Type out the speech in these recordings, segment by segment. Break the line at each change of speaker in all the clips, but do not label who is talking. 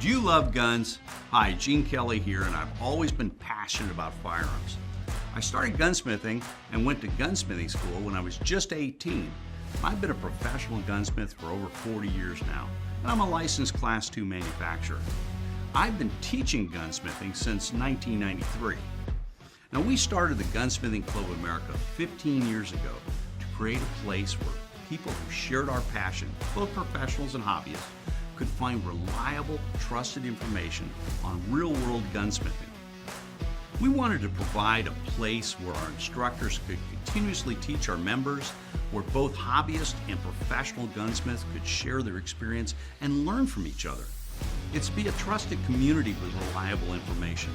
Do you love guns? Hi, Gene Kelly here, and I've always been passionate about firearms. I started gunsmithing and went to gunsmithing school when I was just 18. I've been a professional gunsmith for over 40 years now, and I'm a licensed Class II manufacturer. I've been teaching gunsmithing since 1993. Now, we started the Gunsmithing Club of America 15 years ago to create a place where people who shared our passion, both professionals and hobbyists, could find reliable, trusted information on real-world gunsmithing. We wanted to provide a place where our instructors could continuously teach our members, where both hobbyists and professional gunsmiths could share their experience and learn from each other. It's to be a trusted community with reliable information.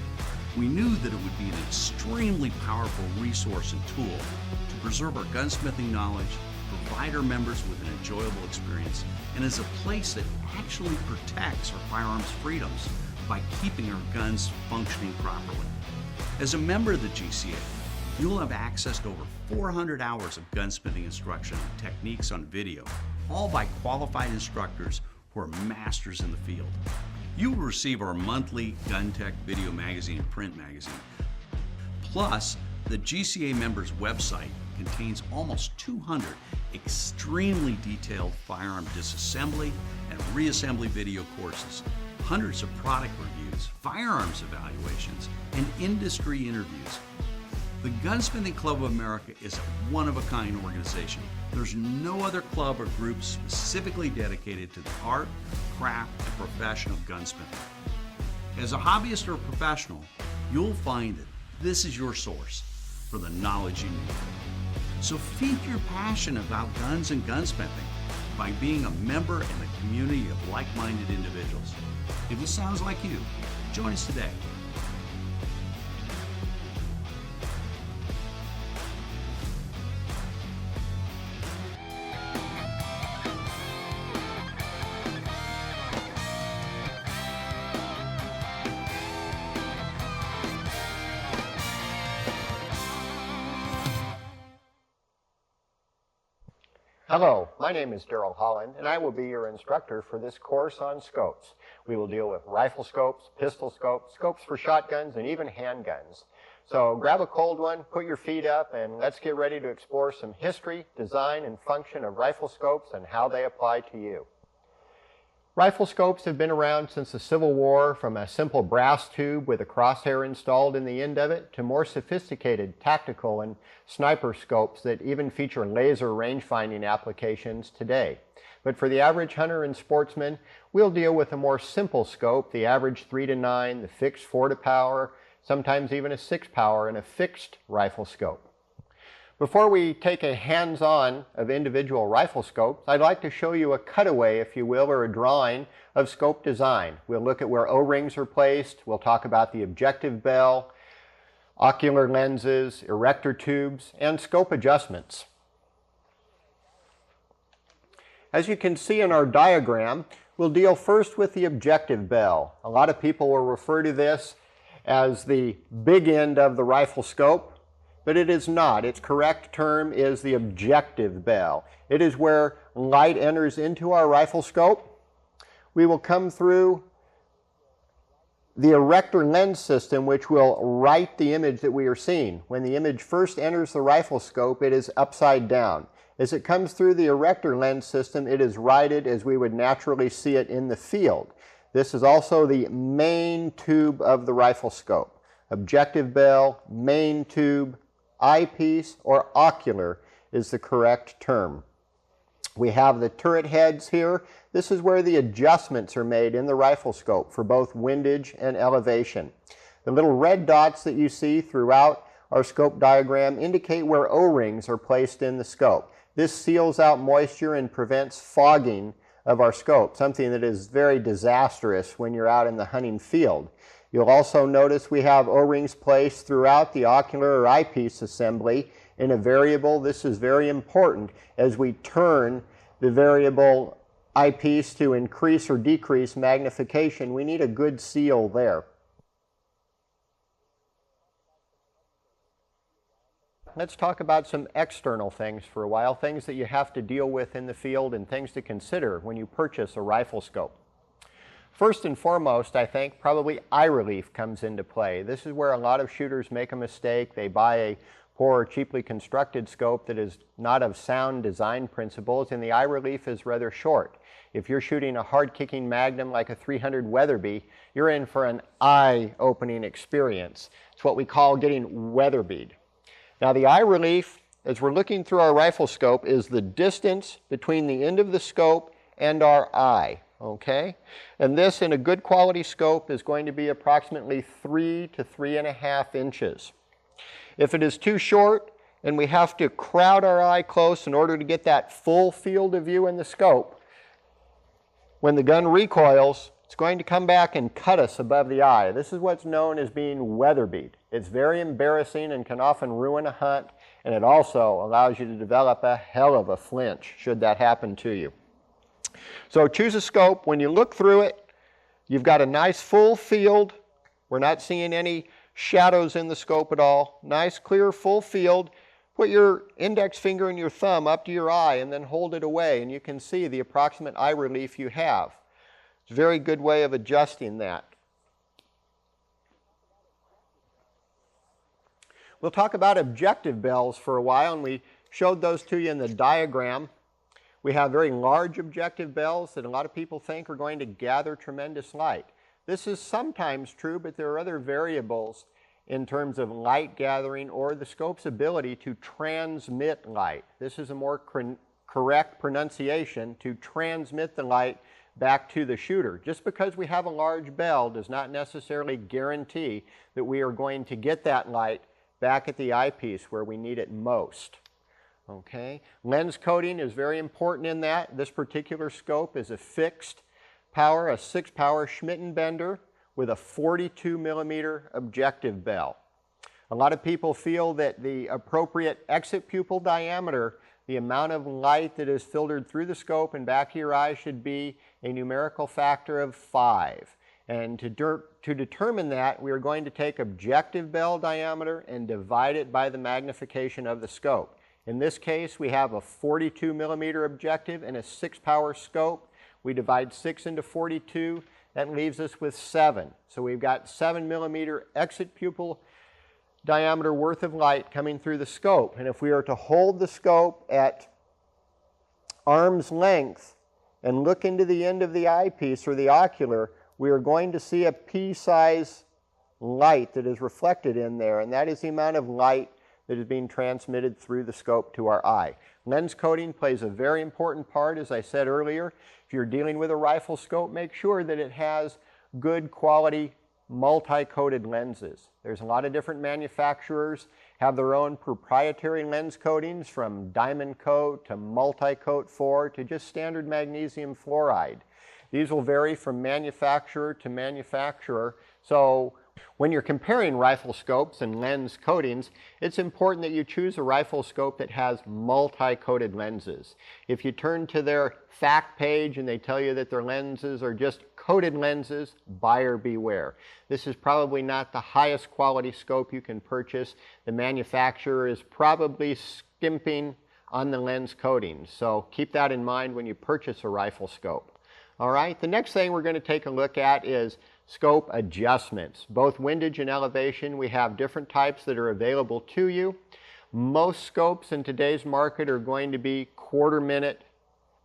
We knew that it would be an extremely powerful resource and tool to preserve our gunsmithing knowledge, provide our members with an enjoyable experience, and as a place that actually protects our firearms freedoms by keeping our guns functioning properly. As a member of the GCA, you'll have access to over 400 hours of gunsmithing instruction and techniques on video, all by qualified instructors who are masters in the field. You will receive our monthly Gun Tech video magazine and print magazine. Plus, the GCA members' website contains almost 200 extremely detailed firearm disassembly and reassembly video courses, hundreds of product reviews, firearms evaluations, and industry interviews. The Gunsmithing Club of America is a one-of-a-kind organization. There's no other club or group specifically dedicated to the art, craft, and profession of gunsmithing. As a hobbyist or a professional, you'll find that this is your source for the knowledge you need. So feed your passion about guns and gunsmithing by being a member in a community of like-minded individuals. If this sounds like you, join us today.
Hello, my name is Daryl Holland, and I will be your instructor for this course on scopes. We will deal with rifle scopes, pistol scopes, scopes for shotguns, and even handguns. So grab a cold one, put your feet up, and let's get ready to explore some history, design, and function of rifle scopes and how they apply to you. Rifle scopes have been around since the Civil War, from a simple brass tube with a crosshair installed in the end of it to more sophisticated tactical and sniper scopes that even feature laser range-finding applications today. But for the average hunter and sportsman, we'll deal with a more simple scope, the average 3-9, the fixed 4-power, sometimes even a 6-power, and a fixed rifle scope. Before we take a hands-on of individual rifle scopes, I'd like to show you a cutaway, if you will, or a drawing of scope design. We'll look at where O-rings are placed, we'll talk about the objective bell, ocular lenses, erector tubes, and scope adjustments. As you can see in our diagram, we'll deal first with the objective bell. A lot of people will refer to this as the big end of the rifle scope, but it is not. Its correct term is the objective bell. It is where light enters into our rifle scope. We will come through the erector lens system, which will write the image that we are seeing. When the image first enters the rifle scope, it is upside down. As it comes through the erector lens system, it is righted as we would naturally see it in the field. This is also the main tube of the rifle scope. Objective bell, main tube, eyepiece, or ocular is the correct term. We have the turret heads here. This is where the adjustments are made in the rifle scope for both windage and elevation. The little red dots that you see throughout our scope diagram indicate where O-rings are placed in the scope. This seals out moisture and prevents fogging of our scope, something that is very disastrous when you're out in the hunting field. You'll also notice we have O-rings placed throughout the ocular or eyepiece assembly in a variable. This is very important as we turn the variable eyepiece to increase or decrease magnification. We need a good seal there. Let's talk about some external things for a while, things that you have to deal with in the field and things to consider when you purchase a rifle scope. First and foremost, I think probably eye relief comes into play. This is where a lot of shooters make a mistake. They buy a poor or cheaply constructed scope that is not of sound design principles, and the eye relief is rather short. If you're shooting a hard-kicking Magnum like a 300 Weatherby, you're in for an eye-opening experience. It's what we call getting weatherbeed. Now the eye relief, as we're looking through our rifle scope, is the distance between the end of the scope and our eye, okay? And this, in a good quality scope, is going to be approximately 3 to 3.5 inches. If it is too short and we have to crowd our eye close in order to get that full field of view in the scope, when the gun recoils, it's going to come back and cut us above the eye. This is what's known as being weatherbead. It's very embarrassing and can often ruin a hunt, and it also allows you to develop a hell of a flinch should that happen to you. So choose a scope. When you look through it, you've got a nice full field. We're not seeing any shadows in the scope at all. Nice clear full field. Put your index finger and your thumb up to your eye and then hold it away, and you can see the approximate eye relief you have. It's a very good way of adjusting that. We'll talk about objective bells for a while, and we showed those to you in the diagram. We have very large objective bells that a lot of people think are going to gather tremendous light. This is sometimes true, but there are other variables in terms of light gathering or the scope's ability to transmit light. This is a more correct pronunciation, to transmit the light back to the shooter. Just because we have a large bell does not necessarily guarantee that we are going to get that light back at the eyepiece where we need it most. Okay? Lens coating is very important in that. This particular scope is a fixed power, a 6-power Schmidt & Bender with a 42 millimeter objective bell. A lot of people feel that the appropriate exit pupil diameter, the amount of light that is filtered through the scope and back to your eye, should be a numerical factor of 5. And to determine that, we are going to take objective bell diameter and divide it by the magnification of the scope. In this case, we have a 42 millimeter objective and a 6-power scope. We divide 6 into 42. That leaves us with 7. So we've got 7 millimeter exit pupil diameter worth of light coming through the scope. And if we are to hold the scope at arm's length and look into the end of the eyepiece or the ocular, we are going to see a pea-size light that is reflected in there, and that is the amount of light that is being transmitted through the scope to our eye. Lens coating plays a very important part, as I said earlier. If you're dealing with a rifle scope, make sure that it has good quality multi-coated lenses. There's a lot of different manufacturers have their own proprietary lens coatings, from diamond coat to multi-coat 4 to just standard magnesium fluoride. These will vary from manufacturer to manufacturer. So when you're comparing rifle scopes and lens coatings, it's important that you choose a rifle scope that has multi-coated lenses. If you turn to their fact page and they tell you that their lenses are just coated lenses, buyer beware. This is probably not the highest quality scope you can purchase. The manufacturer is probably skimping on the lens coatings, so keep that in mind when you purchase a rifle scope. All right, the next thing we're going to take a look at is scope adjustments. Both windage and elevation, we have different types that are available to you. Most scopes in today's market are going to be quarter-minute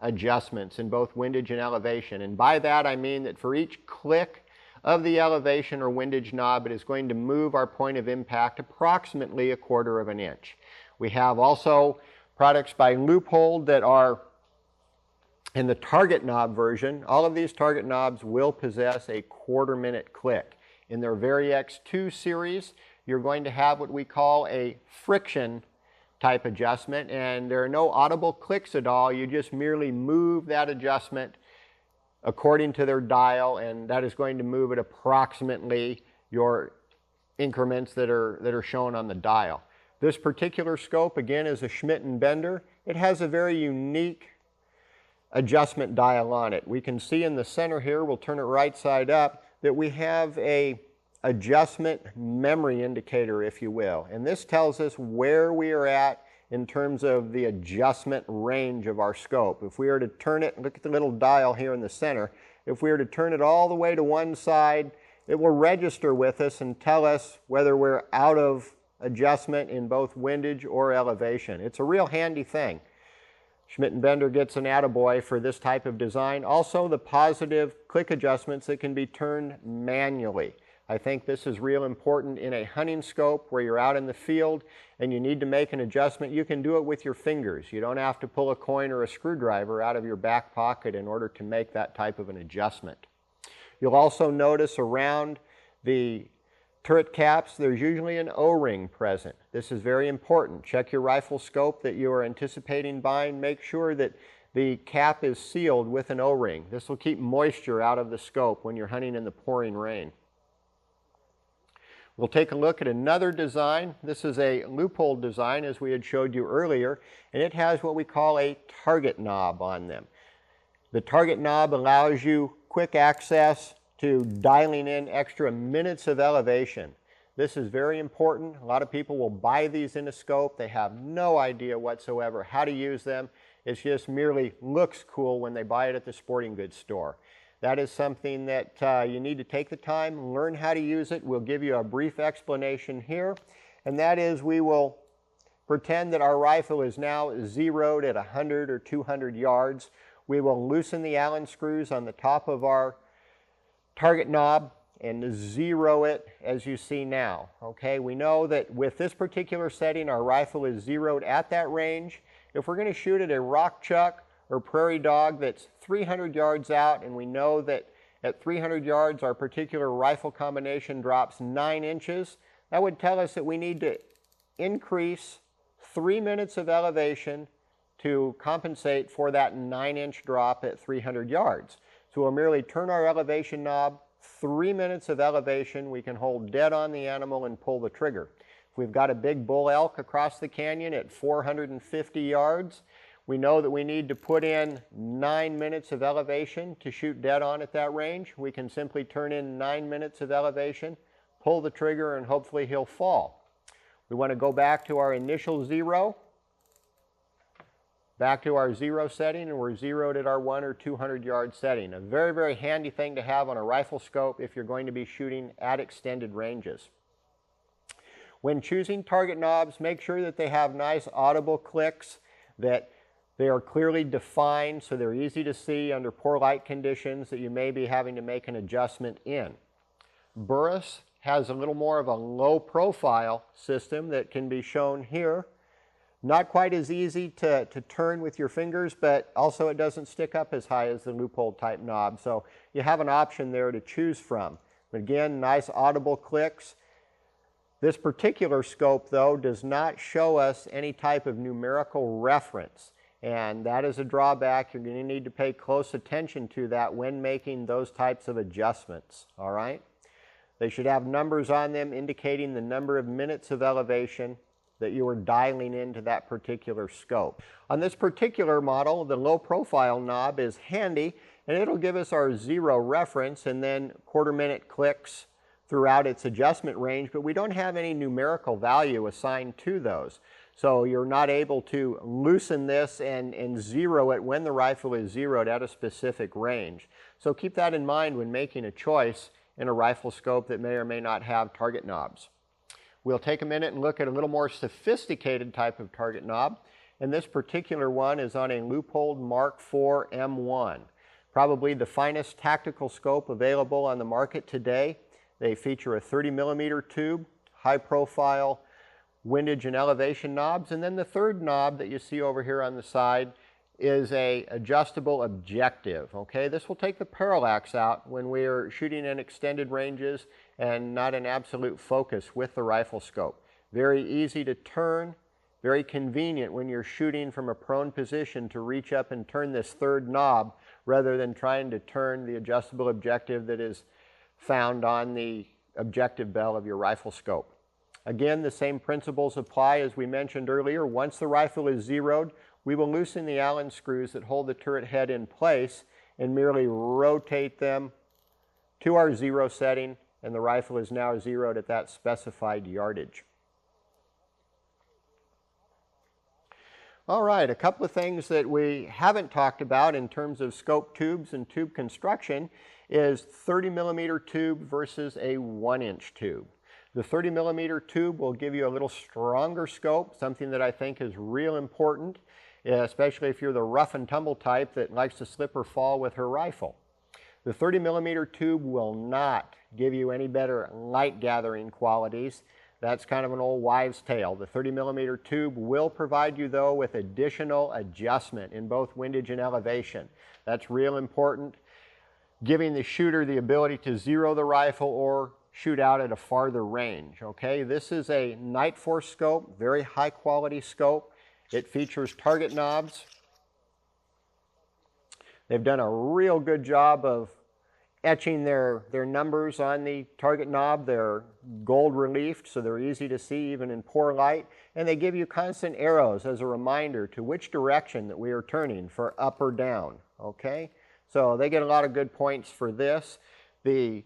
adjustments in both windage and elevation. And by that I mean that for each click of the elevation or windage knob, it is going to move our point of impact approximately 1/4 of an inch. We have also products by Leupold that are in the target knob version. All of these target knobs will possess a quarter-minute click. In their Vari-X 2 series, you're going to have what we call a friction type adjustment, and there are no audible clicks at all. You just merely move that adjustment according to their dial, and that is going to move at approximately your increments that are shown on the dial. This particular scope, again, is a Schmidt & Bender. It has a very unique adjustment dial on it. We can see in the center here, we'll turn it right side up, that we have a adjustment memory indicator, if you will. And this tells us where we are at in terms of the adjustment range of our scope. If we were to turn it, look at the little dial here in the center, if we were to turn it all the way to one side, it will register with us and tell us whether we're out of adjustment in both windage or elevation. It's a real handy thing. Schmidt & Bender gets an attaboy for this type of design. Also, the positive click adjustments that can be turned manually. I think this is real important in a hunting scope where you're out in the field and you need to make an adjustment. You can do it with your fingers. You don't have to pull a coin or a screwdriver out of your back pocket in order to make that type of an adjustment. You'll also notice around the turret caps, there's usually an O-ring present. This is very important. Check your rifle scope that you are anticipating buying. Make sure that the cap is sealed with an O-ring. This will keep moisture out of the scope when you're hunting in the pouring rain. We'll take a look at another design. This is a loophole design, as we had showed you earlier, and it has what we call a target knob on them. The target knob allows you quick access to dialing in extra minutes of elevation. This is very important. A lot of people will buy these in a scope. They have no idea whatsoever how to use them. It just merely looks cool when they buy it at the sporting goods store. That is something that you need to take the time, learn how to use it. We'll give you a brief explanation here, and that is we will pretend that our rifle is now zeroed at 100 or 200 yards. We will loosen the Allen screws on the top of our target knob and zero it as you see now. Okay, we know that with this particular setting, our rifle is zeroed at that range. If we're going to shoot at a rock chuck or prairie dog that's 300 yards out, and we know that at 300 yards our particular rifle combination drops 9 inches, that would tell us that we need to increase 3 minutes of elevation to compensate for that 9-inch drop at 300 yards. So we'll merely turn our elevation knob, 3 minutes of elevation, we can hold dead on the animal and pull the trigger. If we've got a big bull elk across the canyon at 450 yards, we know that we need to put in 9 minutes of elevation to shoot dead on at that range. We can simply turn in 9 minutes of elevation, pull the trigger, and hopefully he'll fall. We want to go back to our initial zero, back to our zero setting, and we're zeroed at our 100 or 200 yard setting. A very, very handy thing to have on a rifle scope if you're going to be shooting at extended ranges. When choosing target knobs, make sure that they have nice audible clicks, that they are clearly defined so they're easy to see under poor light conditions that you may be having to make an adjustment in. Burris has a little more of a low profile system that can be shown here. Not quite as easy to turn with your fingers, but also it doesn't stick up as high as the loophole type knob. So you have an option there to choose from. But again, nice audible clicks. This particular scope, though, does not show us any type of numerical reference. And that is a drawback. You're going to need to pay close attention to that when making those types of adjustments. All right? They should have numbers on them indicating the number of minutes of elevation that you are dialing into that particular scope. On this particular model, the low profile knob is handy, and it'll give us our zero reference and then quarter-minute clicks throughout its adjustment range, but we don't have any numerical value assigned to those. So you're not able to loosen this and zero it when the rifle is zeroed at a specific range. So keep that in mind when making a choice in a rifle scope that may or may not have target knobs. We'll take a minute and look at a little more sophisticated type of target knob, and this particular one is on a loophole Mark IV M1. Probably the finest tactical scope available on the market today. They feature a 30mm tube, high profile windage and elevation knobs, and then the third knob that you see over here on the side is a adjustable objective. Okay, this will take the parallax out when we are shooting in extended ranges and not an absolute focus with the rifle scope. Very easy to turn, very convenient when you're shooting from a prone position to reach up and turn this third knob rather than trying to turn the adjustable objective that is found on the objective bell of your rifle scope. Again, the same principles apply as we mentioned earlier. Once the rifle is zeroed, we will loosen the Allen screws that hold the turret head in place and merely rotate them to our zero setting, and the rifle is now zeroed at that specified yardage. All right, a couple of things that we haven't talked about in terms of scope tubes and tube construction is 30 millimeter tube versus a 1-inch tube. The 30 millimeter tube will give you a little stronger scope, something that I think is real important, especially if you're the rough and tumble type that likes to slip or fall with her rifle. The 30 millimeter tube will not give you any better light gathering qualities. That's kind of an old wives' tale. The 30 millimeter tube will provide you, though, with additional adjustment in both windage and elevation. That's real important, giving the shooter the ability to zero the rifle or shoot out at a farther range. Okay, this is a night force scope, very high quality scope. It features target knobs. They've done a real good job of etching their numbers on the target knob. They're gold reliefed, so they're easy to see even in poor light. And they give you constant arrows as a reminder to which direction that we are turning for up or down. Okay, so they get a lot of good points for this. The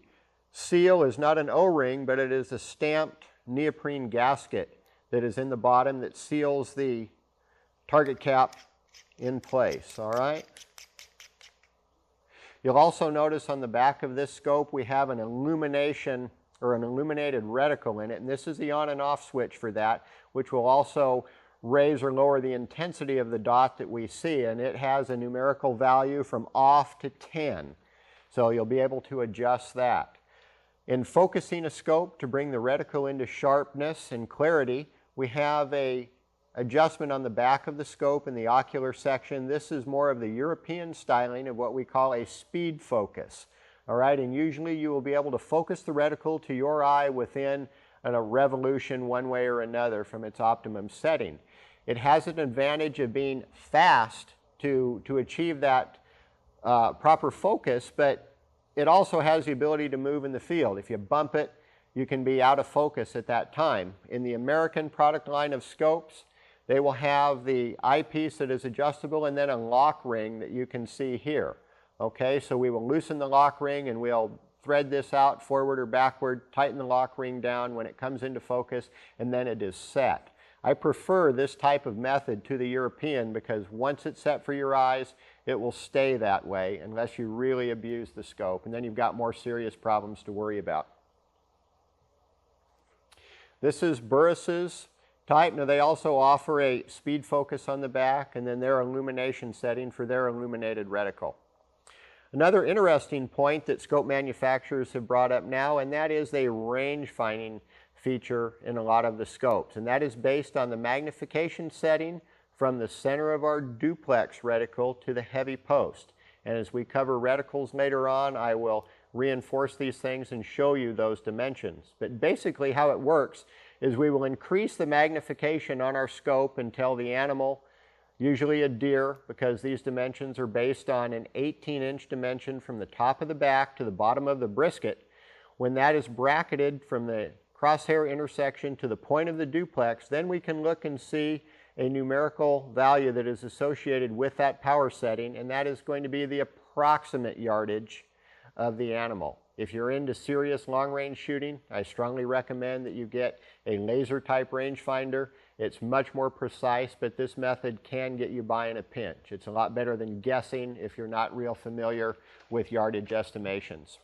seal is not an O-ring, but it is a stamped neoprene gasket that is in the bottom that seals the target cap in place. All right. You'll also notice on the back of this scope we have an illumination or an illuminated reticle in it, and this is the on and off switch for that, which will also raise or lower the intensity of the dot that we see, and it has a numerical value from off to 10. So you'll be able to adjust that. In focusing a scope to bring the reticle into sharpness and clarity, we have a adjustment on the back of the scope in the ocular section. This is more of the European styling of what we call a speed focus. All right, and usually you will be able to focus the reticle to your eye within a revolution one way or another from its optimum setting. It has an advantage of being fast to achieve that proper focus, but it also has the ability to move in the field. If you bump it, you can be out of focus at that time. In the American product line of scopes, they will have the eyepiece that is adjustable and then a lock ring that you can see here. Okay, so we will loosen the lock ring and we'll thread this out forward or backward, tighten the lock ring down when it comes into focus, and then it is set. I prefer this type of method to the European because once it's set for your eyes, it will stay that way unless you really abuse the scope, and then you've got more serious problems to worry about. This is Burris's type. Now they also offer a speed focus on the back and then their illumination setting for their illuminated reticle. Another interesting point that scope manufacturers have brought up now, and that is a range finding feature in a lot of the scopes, and that is based on the magnification setting from the center of our duplex reticle to the heavy post. And as we cover reticles later on, I will reinforce these things and show you those dimensions. But basically how it works is we will increase the magnification on our scope until the animal, usually a deer, because these dimensions are based on an 18-inch dimension from the top of the back to the bottom of the brisket. When that is bracketed from the crosshair intersection to the point of the duplex, then we can look and see a numerical value that is associated with that power setting, and that is going to be the approximate yardage of the animal. If you're into serious long-range shooting, I strongly recommend that you get a laser-type rangefinder. It's much more precise, but this method can get you by in a pinch. It's a lot better than guessing if you're not real familiar with yardage estimations.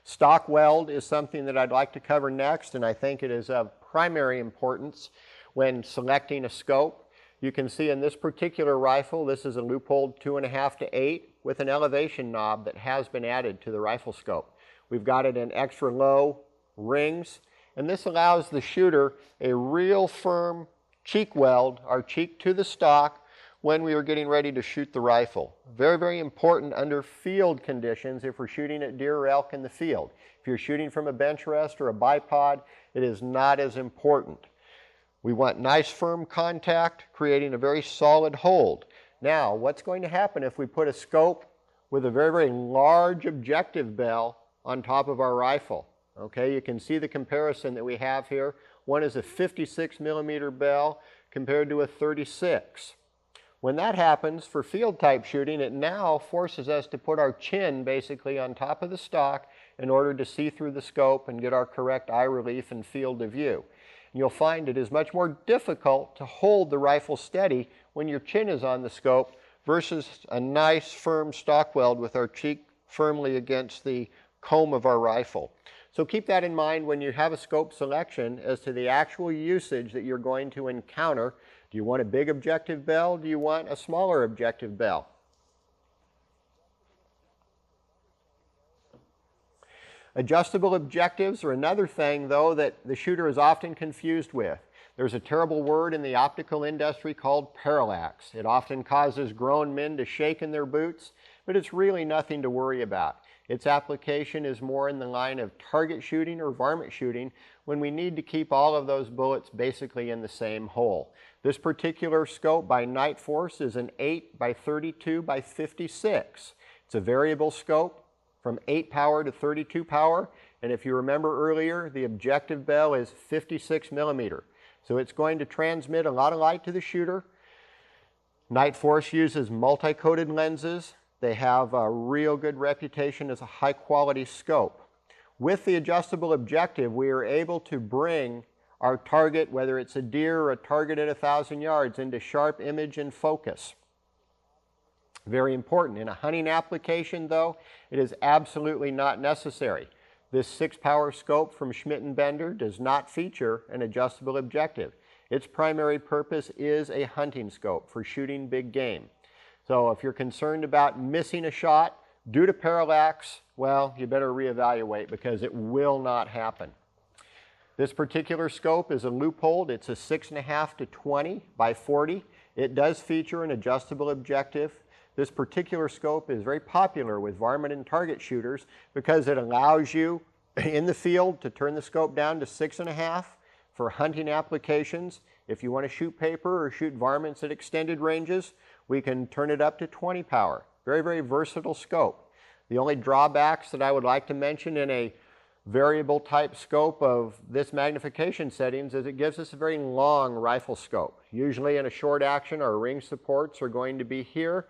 Stock weld is something that I'd like to cover next, and I think it is of primary importance when selecting a scope. You can see in this particular rifle, this is a Leupold 2.5 to 8 with an elevation knob that has been added to the rifle scope. We've got it in extra low rings, and this allows the shooter a real firm cheek weld, our cheek to the stock, when we are getting ready to shoot the rifle. Very, very important under field conditions if we're shooting at deer or elk in the field. If you're shooting from a bench rest or a bipod, it is not as important. We want nice firm contact, creating a very solid hold. Now, what's going to happen if we put a scope with a very, very large objective bell on top of our rifle? Okay, you can see the comparison that we have here. One is a 56 millimeter bell compared to a 36. When that happens for field type shooting, it now forces us to put our chin basically on top of the stock in order to see through the scope and get our correct eye relief and field of view. You'll find it is much more difficult to hold the rifle steady when your chin is on the scope versus a nice firm stock weld with our cheek firmly against the comb of our rifle. So keep that in mind when you have a scope selection as to the actual usage that you're going to encounter. Do you want a big objective bell? Do you want a smaller objective bell? Adjustable objectives are another thing, though, that the shooter is often confused with. There's a terrible word in the optical industry called parallax. It often causes grown men to shake in their boots, but it's really nothing to worry about. Its application is more in the line of target shooting or varmint shooting when we need to keep all of those bullets basically in the same hole. This particular scope by Night Force is an 8 by 32 by 56. It's a variable scope from 8 power to 32 power, and if you remember earlier, the objective bell is 56 millimeter. So it's going to transmit a lot of light to the shooter. Night Force uses multi-coated lenses. They have a real good reputation as a high-quality scope. With the adjustable objective, we are able to bring our target, whether it's a deer or a target at 1,000 yards, into sharp image and focus. Very important. In a hunting application, though, it is absolutely not necessary. This 6-power scope from Schmidt & Bender does not feature an adjustable objective. Its primary purpose is a hunting scope for shooting big game. So if you're concerned about missing a shot due to parallax, well, you better reevaluate because it will not happen. This particular scope is a Leupold. It's a 6.5 to 20 by 40. It does feature an adjustable objective. This particular scope is very popular with varmint and target shooters because it allows you in the field to turn the scope down to 6.5 for hunting applications. If you want to shoot paper or shoot varmints at extended ranges, we can turn it up to 20 power. Very, very versatile scope. The only drawbacks that I would like to mention in a variable type scope of this magnification settings is it gives us a very long rifle scope. Usually in a short action, our ring supports are going to be here.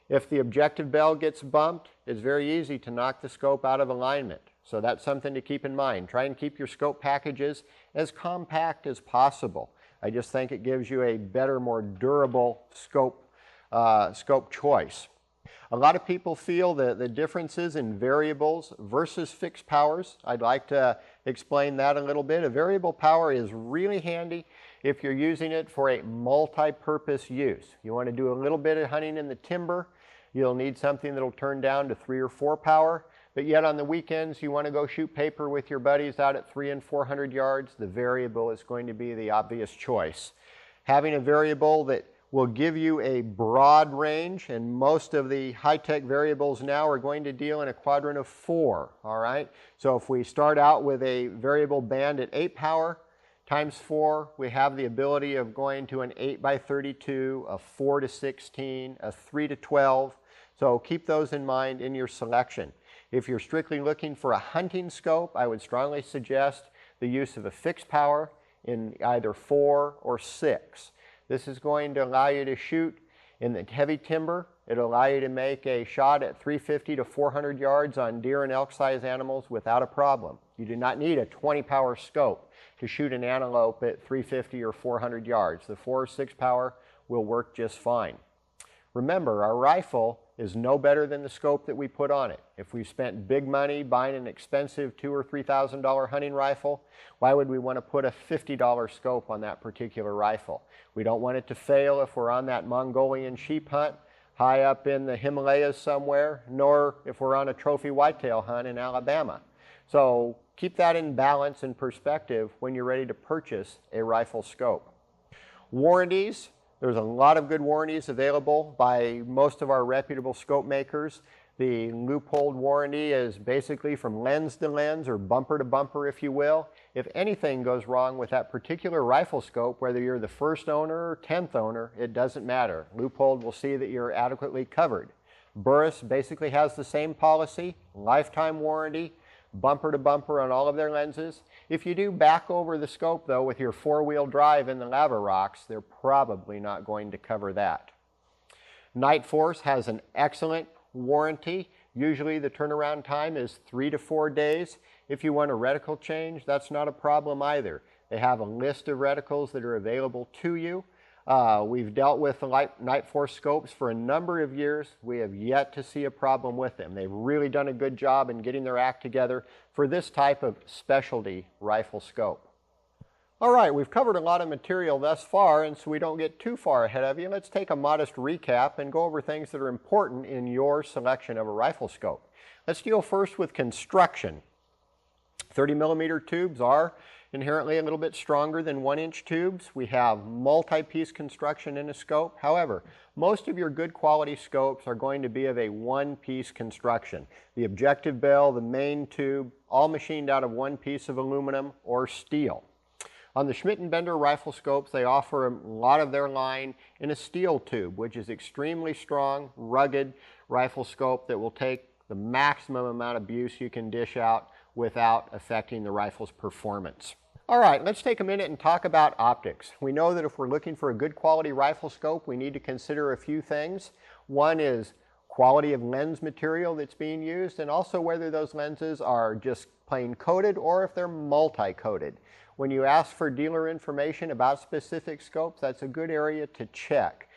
If the objective bell gets bumped, it's very easy to knock the scope out of alignment. So that's something to keep in mind. Try and keep your scope packages as compact as possible. I just think it gives you a better, more durable scope choice. A lot of people feel that the differences in variables versus fixed powers. I'd like to explain that a little bit. A variable power is really handy if you're using it for a multi-purpose use. You want to do a little bit of hunting in the timber. You'll need something that'll turn down to 3 or 4 power, but yet on the weekends you want to go shoot paper with your buddies out at 300 and 400 yards. The variable is going to be the obvious choice. Having a variable that will give you a broad range, and most of the high-tech variables now are going to deal in a quadrant of 4, all right? So if we start out with a variable band at 8 power, times 4, we have the ability of going to an 8 by 32, a 4 to 16, a 3 to 12. So keep those in mind in your selection. If you're strictly looking for a hunting scope, I would strongly suggest the use of a fixed power in either 4 or 6. This is going to allow you to shoot in the heavy timber. It'll allow you to make a shot at 350 to 400 yards on deer and elk-sized animals without a problem. You do not need a 20-power scope to shoot an antelope at 350 or 400 yards. The 4 or 6 power will work just fine. Remember, our rifle is no better than the scope that we put on it. If we spent big money buying an expensive $2,000 or $3,000 hunting rifle, why would we want to put a $50 scope on that particular rifle? We don't want it to fail if we're on that Mongolian sheep hunt high up in the Himalayas somewhere, nor if we're on a trophy whitetail hunt in Alabama. So keep that in balance and perspective when you're ready to purchase a rifle scope. Warranties. There's a lot of good warranties available by most of our reputable scope makers. The Leupold warranty is basically from lens to lens or bumper to bumper, if you will. If anything goes wrong with that particular rifle scope, whether you're the first owner or 10th owner, it doesn't matter. Leupold will see that you're adequately covered. Burris basically has the same policy, lifetime warranty, bumper to bumper on all of their lenses. If you do back over the scope, though, with your 4-wheel drive in the lava rocks, they're probably not going to cover that. Night Force has an excellent warranty. Usually the turnaround time is 3 to 4 days. If you want a reticle change, that's not a problem either. They have a list of reticles that are available to you. We've dealt with the Night Force scopes for a number of years. We have yet to see a problem with them. They've really done a good job in getting their act together for this type of specialty rifle scope. All right, we've covered a lot of material thus far, and so we don't get too far ahead of you, let's take a modest recap and go over things that are important in your selection of a rifle scope. Let's deal first with construction. 30mm tubes are inherently a little bit stronger than 1-inch tubes. We have multi-piece construction in a scope. However, most of your good quality scopes are going to be of a one-piece construction. The objective bell, the main tube, all machined out of one piece of aluminum or steel. On the Schmidt & Bender rifle scopes, they offer a lot of their line in a steel tube, which is extremely strong, rugged rifle scope that will take the maximum amount of abuse you can dish out without affecting the rifle's performance. All right, let's take a minute and talk about optics. We know that if we're looking for a good quality rifle scope, we need to consider a few things. One is quality of lens material that's being used, and also whether those lenses are just plain coated or if they're multi-coated. When you ask for dealer information about specific scopes, that's a good area to check.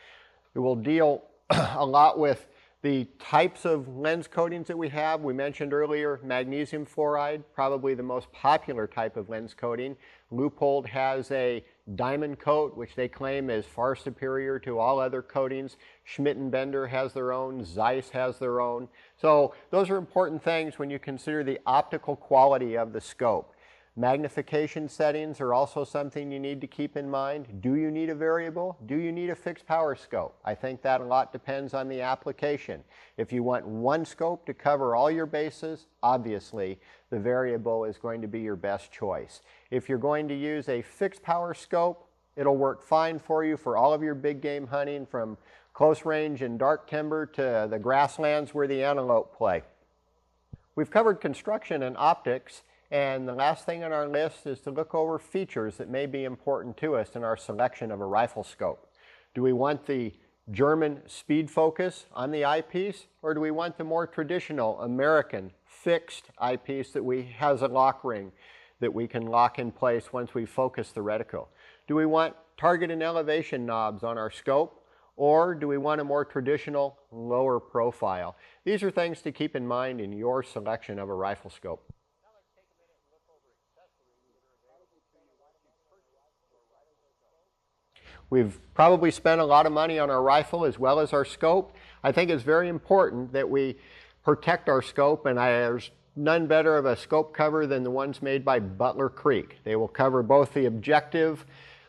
It will deal a lot with the types of lens coatings that we have. We mentioned earlier magnesium fluoride, probably the most popular type of lens coating. Leupold has a diamond coat, which they claim is far superior to all other coatings. Schmidt & Bender has their own, Zeiss has their own. So those are important things when you consider the optical quality of the scope. Magnification settings are also something you need to keep in mind. Do you need a variable? Do you need a fixed power scope? I think that a lot depends on the application. If you want one scope to cover all your bases, obviously the variable is going to be your best choice. If you're going to use a fixed power scope, it'll work fine for you for all of your big game hunting, from close range and dark timber to the grasslands where the antelope play. We've covered construction and optics. And the last thing on our list is to look over features that may be important to us in our selection of a rifle scope. Do we want the German speed focus on the eyepiece, or do we want the more traditional American fixed eyepiece that has a lock ring that we can lock in place once we focus the reticle? Do we want target and elevation knobs on our scope, or do we want a more traditional lower profile? These are things to keep in mind in your selection of a rifle scope. We've probably spent a lot of money on our rifle as well as our scope. I think it's very important that we protect our scope, and there's none better of a scope cover than the ones made by Butler Creek. They will cover both the objective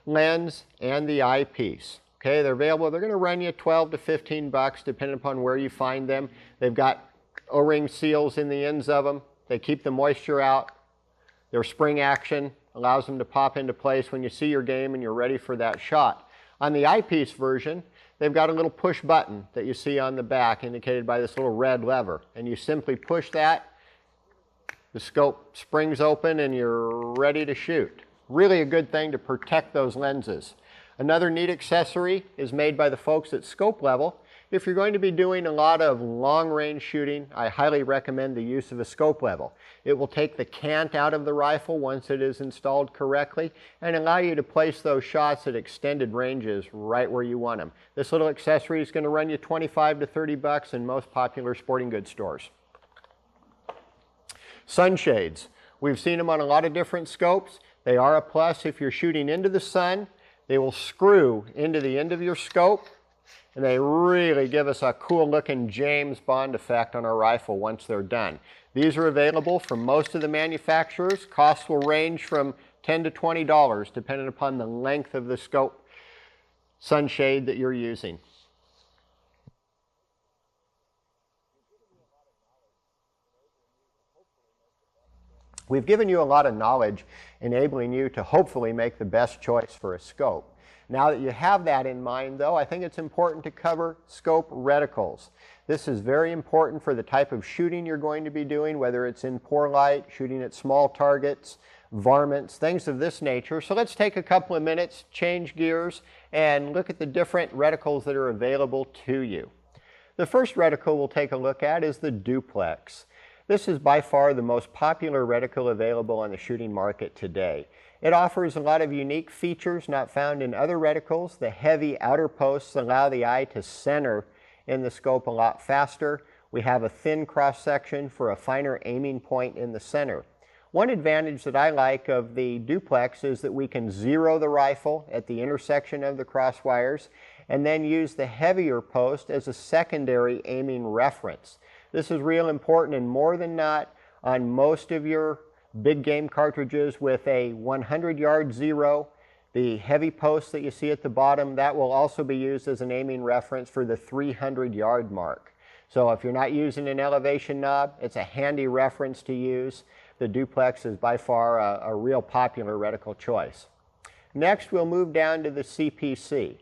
lens and the eyepiece. Okay, they're available. They're going to run you $12 to $15 depending upon where you find them. They've got O-ring seals in the ends of them. They keep the moisture out. Their spring action allows them to pop into place when you see your game and you're ready for that shot. On the eyepiece version, they've got a little push button that you see on the back indicated by this little red lever. And you simply push that, the scope springs open, and you're ready to shoot. Really a good thing to protect those lenses. Another neat accessory is made by the folks at Scope Level. If you're going to be doing a lot of long-range shooting, I highly recommend the use of a scope level. It will take the cant out of the rifle once it is installed correctly and allow you to place those shots at extended ranges right where you want them. This little accessory is going to run you $25 to $30 in most popular sporting goods stores. Sunshades. We've seen them on a lot of different scopes. They are a plus if you're shooting into the sun. They will screw into the end of your scope, and they really give us a cool looking James Bond effect on our rifle once they're done. These are available from most of the manufacturers. Costs will range from $10 to $20 depending upon the length of the scope sunshade that you're using. We've given you a lot of knowledge enabling you to hopefully make the best choice for a scope. Now that you have that in mind, though, I think it's important to cover scope reticles. This is very important for the type of shooting you're going to be doing, whether it's in poor light, shooting at small targets, varmints, things of this nature. So let's take a couple of minutes, change gears, and look at the different reticles that are available to you. The first reticle we'll take a look at is the duplex. This is by far the most popular reticle available on the shooting market today. It offers a lot of unique features not found in other reticles. The heavy outer posts allow the eye to center in the scope a lot faster. We have a thin cross section for a finer aiming point in the center. One advantage that I like of the duplex is that we can zero the rifle at the intersection of the cross wires and then use the heavier post as a secondary aiming reference. This is real important and more than not on most of your big game cartridges with a 100-yard zero. The heavy post that you see at the bottom, that will also be used as an aiming reference for the 300-yard mark. So if you're not using an elevation knob, it's a handy reference to use. The duplex is by far a real popular reticle choice. Next, we'll move down to the CPC.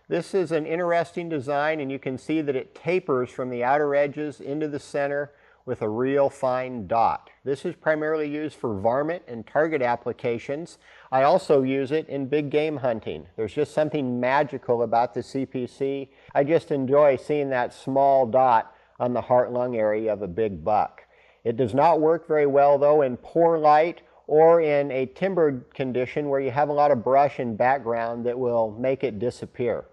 This is an interesting design, and you can see that it tapers from the outer edges into the center with a real fine dot. This is primarily used for varmint and target applications. I also use it in big game hunting. There's just something magical about the CPC. I just enjoy seeing that small dot on the heart-lung area of a big buck. It does not work very well though in poor light or in a timbered condition where you have a lot of brush and background that will make it disappear.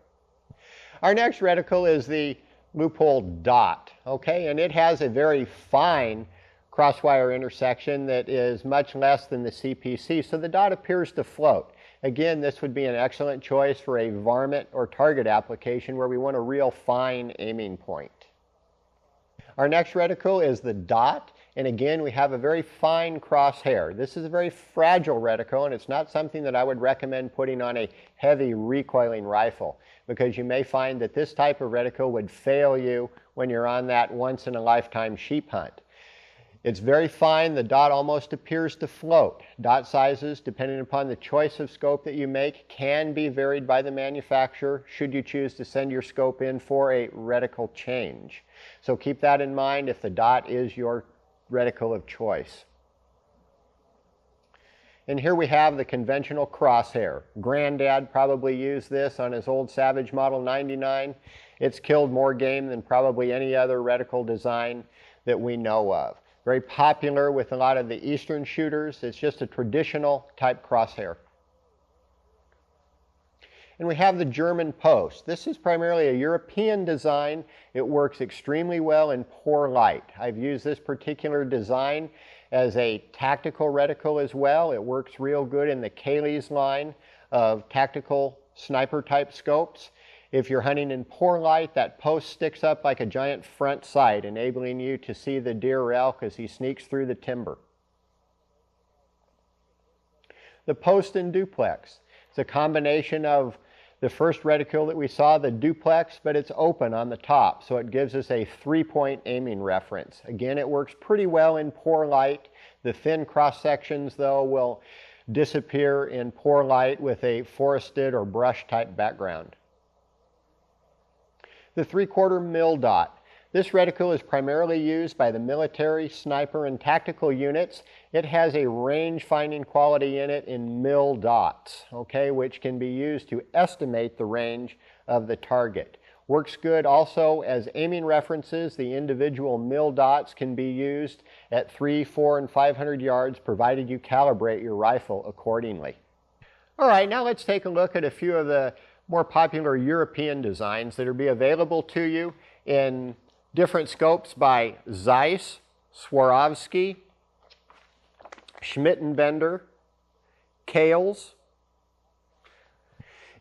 Our next reticle is the loophole dot, okay, and it has a very fine crosswire intersection that is much less than the CPC, so the dot appears to float. Again, this would be an excellent choice for a varmint or target application where we want a real fine aiming point. Our next reticle is the dot, and again we have a very fine crosshair. This is a very fragile reticle, and it's not something that I would recommend putting on a heavy recoiling rifle, because you may find that this type of reticle would fail you when you're on that once-in-a-lifetime sheep hunt. It's very fine. The dot almost appears to float. Dot sizes, depending upon the choice of scope that you make, can be varied by the manufacturer should you choose to send your scope in for a reticle change. So keep that in mind if the dot is your reticle of choice. And here we have the conventional crosshair. Granddad probably used this on his old Savage Model 99. It's killed more game than probably any other reticle design that we know of. Very popular with a lot of the Eastern shooters. It's just a traditional type crosshair. And we have the German post. This is primarily a European design. It works extremely well in poor light. I've used this particular design as a tactical reticle as well. It works real good in the Kaylee's line of tactical sniper type scopes. If you're hunting in poor light, that post sticks up like a giant front sight, enabling you to see the deer or elk as he sneaks through the timber. The post and duplex. It's a combination of the first reticle that we saw, the duplex, but it's open on the top, so it gives us a 3-point aiming reference. Again, it works pretty well in poor light. The thin cross sections, though, will disappear in poor light with a forested or brush type background. The 3/4 mil dot. This reticle is primarily used by the military, sniper, and tactical units. It has a range finding quality in it in mil dots, okay, which can be used to estimate the range of the target. Works good also as aiming references. The individual mil dots can be used at 300, 400, and 500 yards, provided you calibrate your rifle accordingly. All right, now let's take a look at a few of the more popular European designs that will be available to you in different scopes by Zeiss, Swarovski, Schmittenbender, Kales.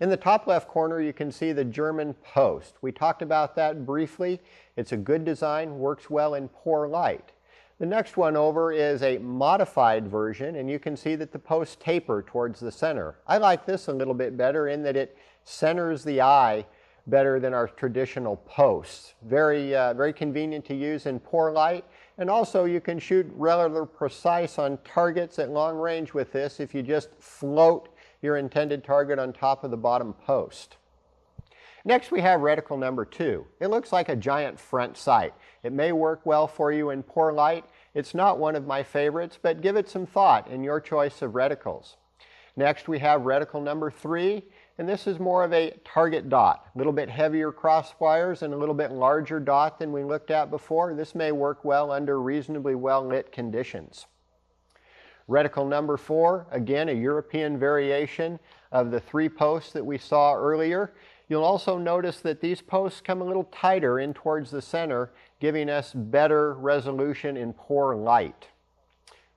In the top left corner you can see the German post. We talked about that briefly. It's a good design, works well in poor light. The next one over is a modified version, and you can see that the posts taper towards the center. I like this a little bit better in that it centers the eye better than our traditional posts. Very convenient to use in poor light, and also you can shoot rather precise on targets at long range with this if you just float your intended target on top of the bottom post. Next we have reticle number 2. It looks like a giant front sight. It may work well for you in poor light. It's not one of my favorites, but give it some thought in your choice of reticles. Next we have reticle number 3, and this is more of a target dot. A little bit heavier cross wires and a little bit larger dot than we looked at before. This may work well under reasonably well lit conditions. Reticle number 4, again a European variation of the 3 posts that we saw earlier. You'll also notice that these posts come a little tighter in towards the center, giving us better resolution in poor light.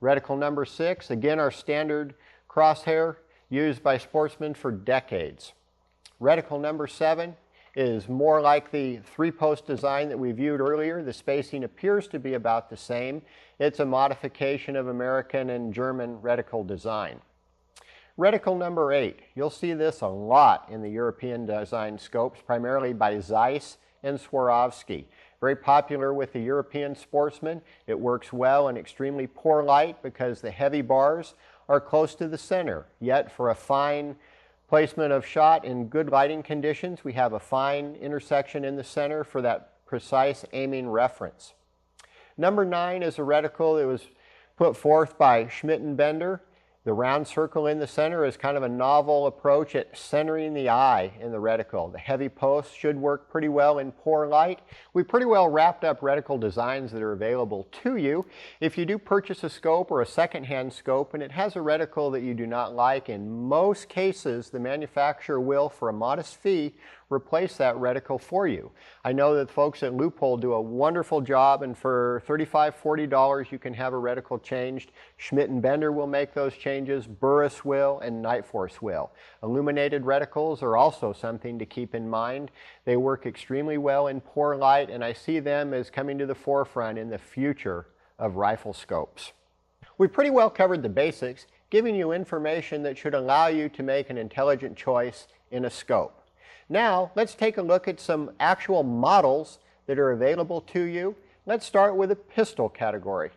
Reticle number 6, again our standard crosshair used by sportsmen for decades. Reticle number 7 is more like the 3-post design that we viewed earlier. The spacing appears to be about the same. It's a modification of American and German reticle design. Reticle number 8, you'll see this a lot in the European design scopes, primarily by Zeiss and Swarovski. Very popular with the European sportsman. It works well in extremely poor light because the heavy bars are close to the center. Yet for a fine placement of shot in good lighting conditions, we have a fine intersection in the center for that precise aiming reference. Number 9 is a reticle that was put forth by Schmidt and Bender. The round circle in the center is kind of a novel approach at centering the eye in the reticle. The heavy posts should work pretty well in poor light. We pretty well wrapped up reticle designs that are available to you. If you do purchase a scope or a second-hand scope and it has a reticle that you do not like, in most cases the manufacturer will, for a modest fee, replace that reticle for you. I know that folks at Loophole do a wonderful job, and for $35, $40 you can have a reticle changed. Schmidt and Bender will make those changes, Burris will, and Nightforce will. Illuminated reticles are also something to keep in mind. They work extremely well in poor light, and I see them as coming to the forefront in the future of rifle scopes. We pretty well covered the basics, giving you information that should allow you to make an intelligent choice in a scope. Now, let's take a look at some actual models that are available to you. Let's start with the pistol category.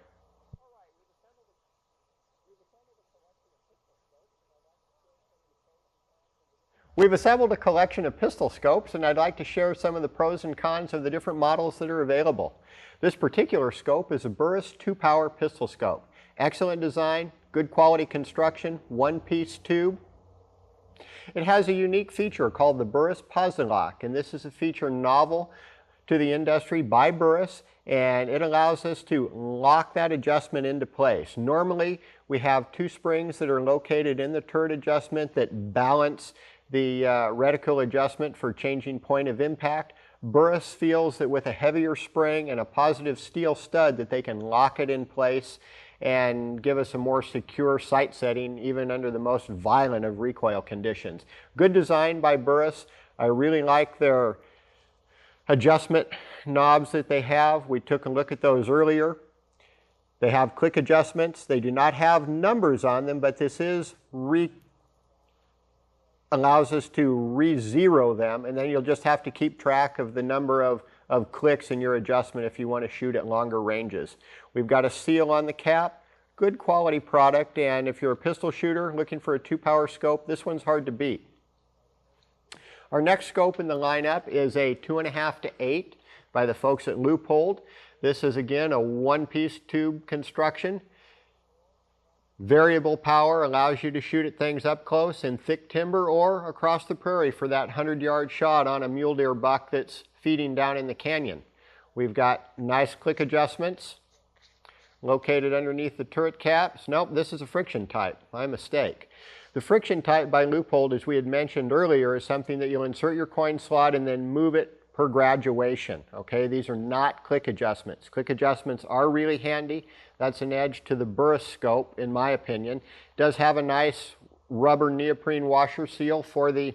We've assembled a collection of pistol scopes, and I'd like to share some of the pros and cons of the different models that are available. This particular scope is a Burris 2-power pistol scope. Excellent design, good quality construction, one-piece tube. It has a unique feature called the Burris Posilock, and this is a feature novel to the industry by Burris, and it allows us to lock that adjustment into place. Normally, we have 2 springs that are located in the turret adjustment that balance the reticle adjustment for changing point of impact. Burris feels that with a heavier spring and a positive steel stud that they can lock it in place and give us a more secure sight setting even under the most violent of recoil conditions. Good design by Burris. I really like their adjustment knobs that they have. We took a look at those earlier. They have click adjustments. They do not have numbers on them, but this is allows us to re-zero them, and then you'll just have to keep track of the number of clicks in your adjustment if you want to shoot at longer ranges. We've got a seal on the cap, good quality product, and if you're a pistol shooter looking for a 2-power scope, this one's hard to beat. Our next scope in the lineup is a 2.5 to 8 by the folks at Loophole. This is again a one-piece tube construction. Variable power allows you to shoot at things up close in thick timber or across the prairie for that 100-yard shot on a mule deer buck that's feeding down in the canyon. We've got nice click adjustments located underneath the turret caps. Nope, this is a friction type. My mistake. The friction type by Loophole, as we had mentioned earlier, is something that you'll insert your coin slot and then move it per graduation. Okay, these are not click adjustments. Click adjustments are really handy. That's an edge to the Burris scope, in my opinion. It does have a nice rubber neoprene washer seal for the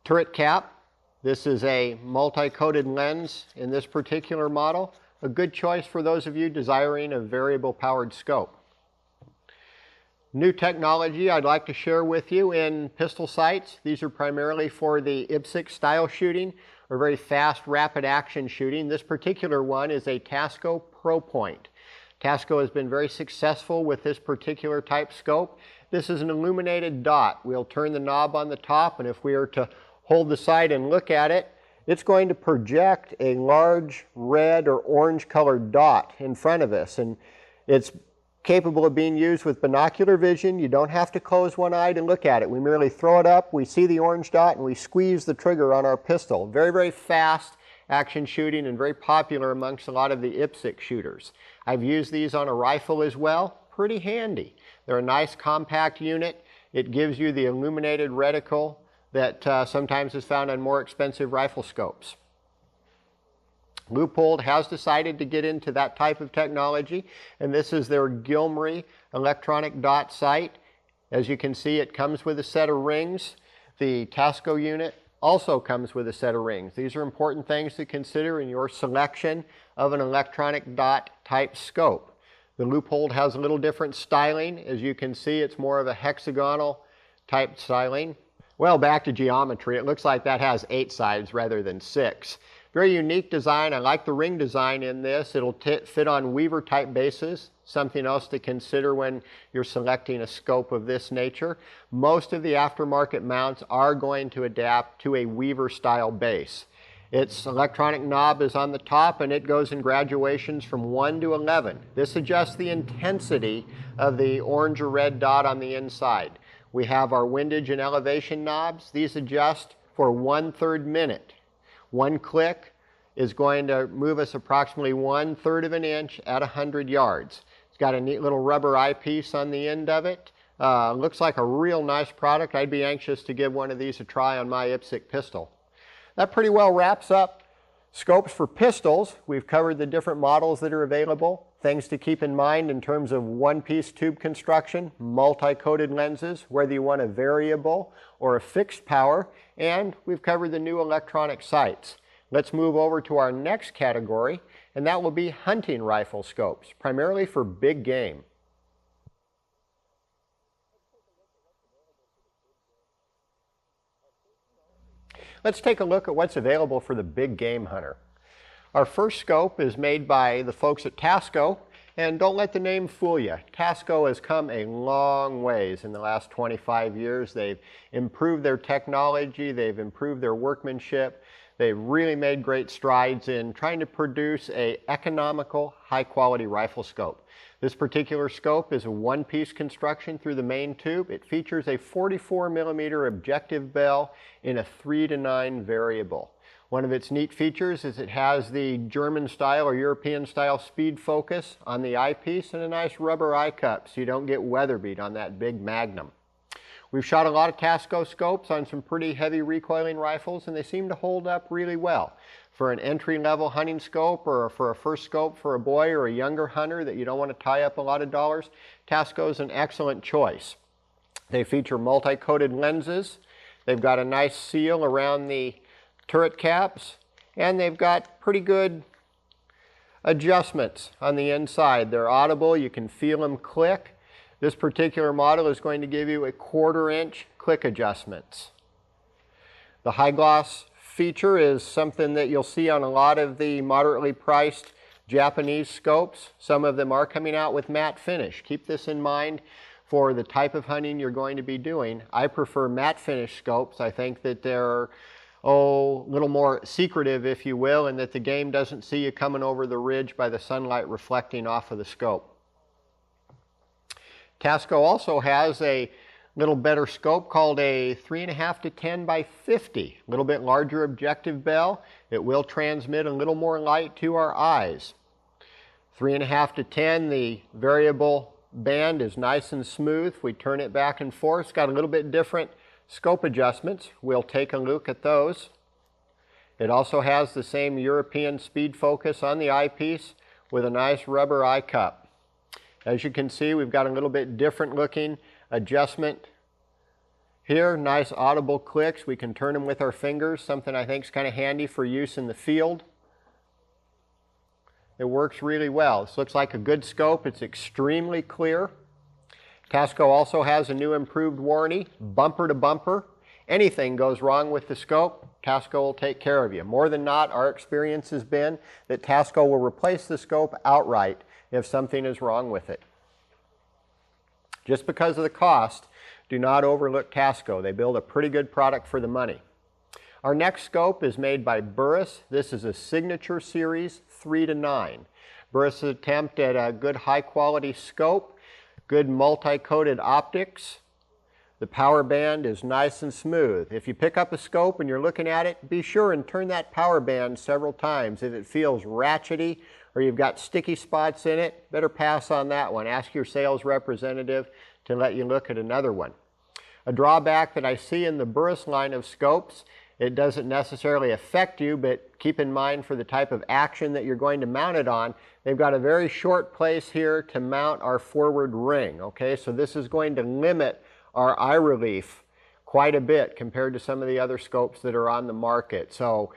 turret cap. This is a multi-coated lens in this particular model. A good choice for those of you desiring a variable powered scope. New technology I'd like to share with you in pistol sights. These are primarily for the IPSC style shooting, or very fast, rapid action shooting. This particular one is a Tasco Pro Point. Tasco has been very successful with this particular type scope. This is an illuminated dot. We'll turn the knob on the top, and if we are to hold the sight and look at it, it's going to project a large red or orange colored dot in front of us, and it's capable of being used with binocular vision. You don't have to close one eye to look at it. We merely throw it up, we see the orange dot, and we squeeze the trigger on our pistol. Very, very fast action shooting and very popular amongst a lot of the IPSC shooters. I've used these on a rifle as well. Pretty handy. They're a nice compact unit. It gives you the illuminated reticle that sometimes is found on more expensive rifle scopes. Leupold has decided to get into that type of technology, and this is their Gilmery electronic dot sight. As you can see, it comes with a set of rings. The Tasco unit also comes with a set of rings. These are important things to consider in your selection of an electronic dot type scope. The Leupold has a little different styling. As you can see, it's more of a hexagonal type styling. Well, back to geometry. It looks like that has 8 sides rather than 6. Very unique design. I like the ring design in this. It'll fit on Weaver type bases. Something else to consider when you're selecting a scope of this nature. Most of the aftermarket mounts are going to adapt to a Weaver style base. Its electronic knob is on the top, and it goes in graduations from 1 to 11. This adjusts the intensity of the orange or red dot on the inside. We have our windage and elevation knobs. These adjust for 1/3 minute. One click is going to move us approximately 1/3 of an inch at 100 yards. It's got a neat little rubber eyepiece on the end of it. Looks like a real nice product. I'd be anxious to give one of these a try on my IPSC pistol. That pretty well wraps up scopes for pistols. We've covered the different models that are available. Things to keep in mind in terms of one-piece tube construction, multi-coated lenses, whether you want a variable or a fixed power, and we've covered the new electronic sights. Let's move over to our next category, and that will be hunting rifle scopes, primarily for big game. Let's take a look at what's available for the big game hunter. Our first scope is made by the folks at Tasco, and don't let the name fool you. Tasco has come a long ways in the last 25 years. They've improved their technology, they've improved their workmanship, they've really made great strides in trying to produce an economical, high-quality rifle scope. This particular scope is a one-piece construction through the main tube. It features a 44mm objective bell in a 3:9 variable. One of its neat features is it has the German style or European style speed focus on the eyepiece and a nice rubber eye cup so you don't get weather beat on that big Magnum. We've shot a lot of Tasco scopes on some pretty heavy recoiling rifles, and they seem to hold up really well. For an entry-level hunting scope or for a first scope for a boy or a younger hunter that you don't want to tie up a lot of dollars, Tasco is an excellent choice. They feature multi-coated lenses. They've got a nice seal around the turret caps, and they've got pretty good adjustments on the inside. They're audible. You can feel them click. This particular model is going to give you a 1/4 inch click adjustments. The high gloss feature is something that you'll see on a lot of the moderately priced Japanese scopes. Some of them are coming out with matte finish. Keep this in mind for the type of hunting you're going to be doing. I prefer matte finish scopes. I think that they're a little more secretive, if you will, and that the game doesn't see you coming over the ridge by the sunlight reflecting off of the scope. Tasco also has a little better scope called a 3.5 to 10 by 50. A little bit larger objective bell. It will transmit a little more light to our eyes. 3.5 to 10, the variable band is nice and smooth. We turn it back and forth. It's got a little bit different scope adjustments. We'll take a look at those. It also has the same European speed focus on the eyepiece with a nice rubber eye cup. As you can see, we've got a little bit different looking adjustment here. Nice audible clicks. We can turn them with our fingers, something I think is kind of handy for use in the field. It works really well. This looks like a good scope. It's extremely clear. Tasco also has a new improved warranty, bumper to bumper. Anything goes wrong with the scope, Tasco will take care of you. More than not, our experience has been that Tasco will replace the scope outright if something is wrong with it. Just because of the cost, do not overlook Tasco. They build a pretty good product for the money. Our next scope is made by Burris. This is a Signature Series 3:9. Burris' attempt at a good high quality scope, good multi-coated optics. The power band is nice and smooth. If you pick up a scope and you're looking at it, be sure and turn that power band several times. If it feels ratchety or you've got sticky spots in it, better pass on that one. Ask your sales representative to let you look at another one. A drawback that I see in the Burris line of scopes, it doesn't necessarily affect you, but keep in mind for the type of action that you're going to mount it on, they've got a very short place here to mount our forward ring, okay? So this is going to limit our eye relief quite a bit compared to some of the other scopes that are on the market. So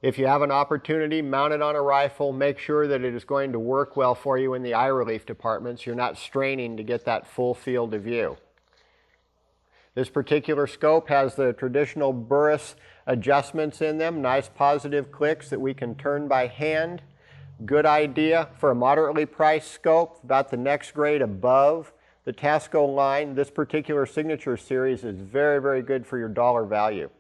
if you have an opportunity, mount it on a rifle, make sure that it is going to work well for you in the eye relief departments. You're not straining to get that full field of view. This particular scope has the traditional Burris adjustments in them, nice positive clicks that we can turn by hand. Good idea for a moderately priced scope, about the next grade above the Tasco line. This particular signature series is very, very good for your dollar value.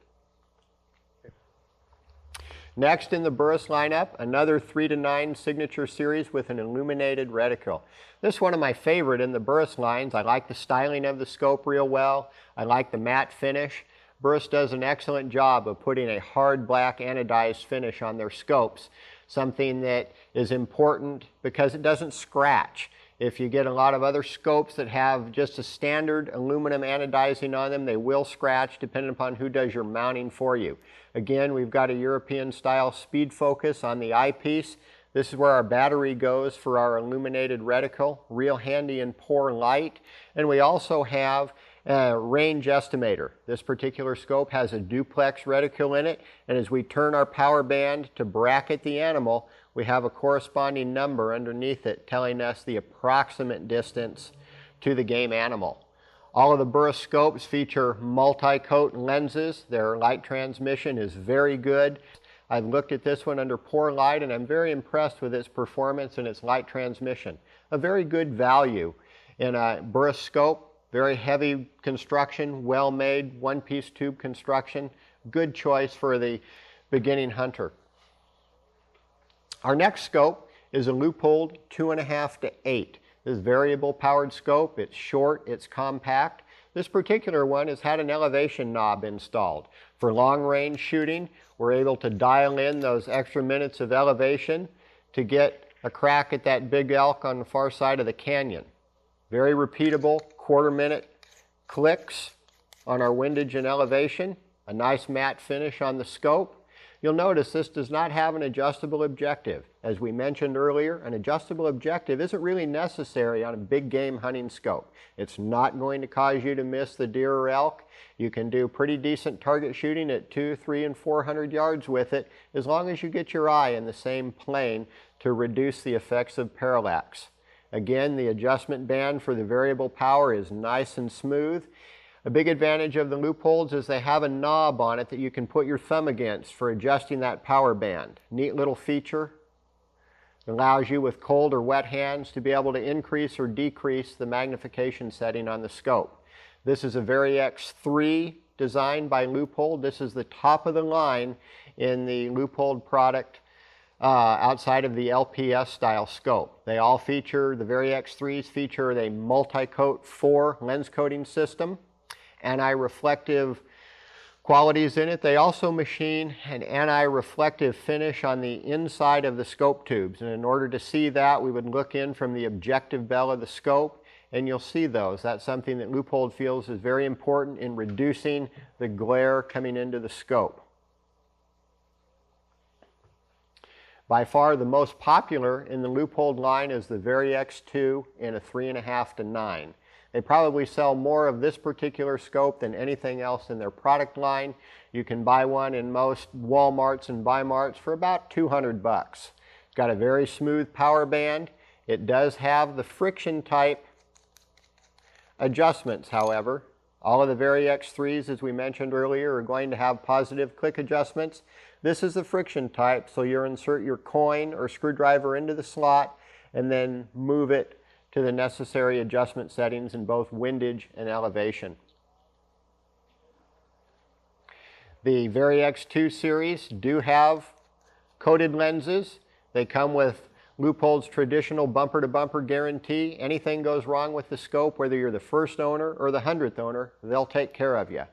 Next in the Burris lineup, another 3 to 9 signature series with an illuminated reticle. This is one of my favorite in the Burris lines. I like the styling of the scope real well. I like the matte finish. Burris does an excellent job of putting a hard black anodized finish on their scopes, something that is important because it doesn't scratch. If you get a lot of other scopes that have just a standard aluminum anodizing on them, they will scratch depending upon who does your mounting for you. Again, we've got a European style speed focus on the eyepiece. This is where our battery goes for our illuminated reticle, real handy in poor light. And we also have a range estimator. This particular scope has a duplex reticle in it, and as we turn our power band to bracket the animal, we have a corresponding number underneath it telling us the approximate distance to the game animal. All of the Burris scopes feature multi-coat lenses. Their light transmission is very good. I've looked at this one under poor light and I'm very impressed with its performance and its light transmission. A very good value in a Burris scope. Very heavy construction, well made, one-piece tube construction. Good choice for the beginning hunter. Our next scope is a Leupold 2.5 to 8. This variable powered scope, it's short, it's compact. This particular one has had an elevation knob installed. For long range shooting, we're able to dial in those extra minutes of elevation to get a crack at that big elk on the far side of the canyon. Very repeatable, quarter-minute clicks on our windage and elevation. A nice matte finish on the scope. You'll notice this does not have an adjustable objective. As we mentioned earlier, an adjustable objective isn't really necessary on a big game hunting scope. It's not going to cause you to miss the deer or elk. You can do pretty decent target shooting at 200, 300, and 400 yards with it, as long as you get your eye in the same plane to reduce the effects of parallax. Again, the adjustment band for the variable power is nice and smooth. A big advantage of the Leupolds is they have a knob on it that you can put your thumb against for adjusting that power band. Neat little feature. It allows you with cold or wet hands to be able to increase or decrease the magnification setting on the scope. This is a Vari-X 3 designed by Leupold. This is the top of the line in the Leupold product outside of the LPS style scope. They all feature, the Vari-X 3s feature a multi-coat 4 lens coating system. Anti-reflective qualities in it. They also machine an anti-reflective finish on the inside of the scope tubes, and in order to see that, we would look in from the objective bell of the scope and you'll see those. That's something that Leupold feels is very important in reducing the glare coming into the scope. By far the most popular in the Leupold line is the Vari-X 2 in a 3.5 to 9. They probably sell more of this particular scope than anything else in their product line. You can buy one in most Walmarts and Bi-Marts for about 200 bucks. It's got a very smooth power band. It does have the friction type adjustments, however. All of the Vari-X 3s, as we mentioned earlier, are going to have positive click adjustments. This is the friction type, so you insert your coin or screwdriver into the slot and then move it to the necessary adjustment settings in both windage and elevation. The Vari-X 2 series do have coated lenses. They come with Leupold's traditional bumper-to-bumper guarantee. Anything goes wrong with the scope, whether you're the first owner or the 100th owner, they'll take care of you.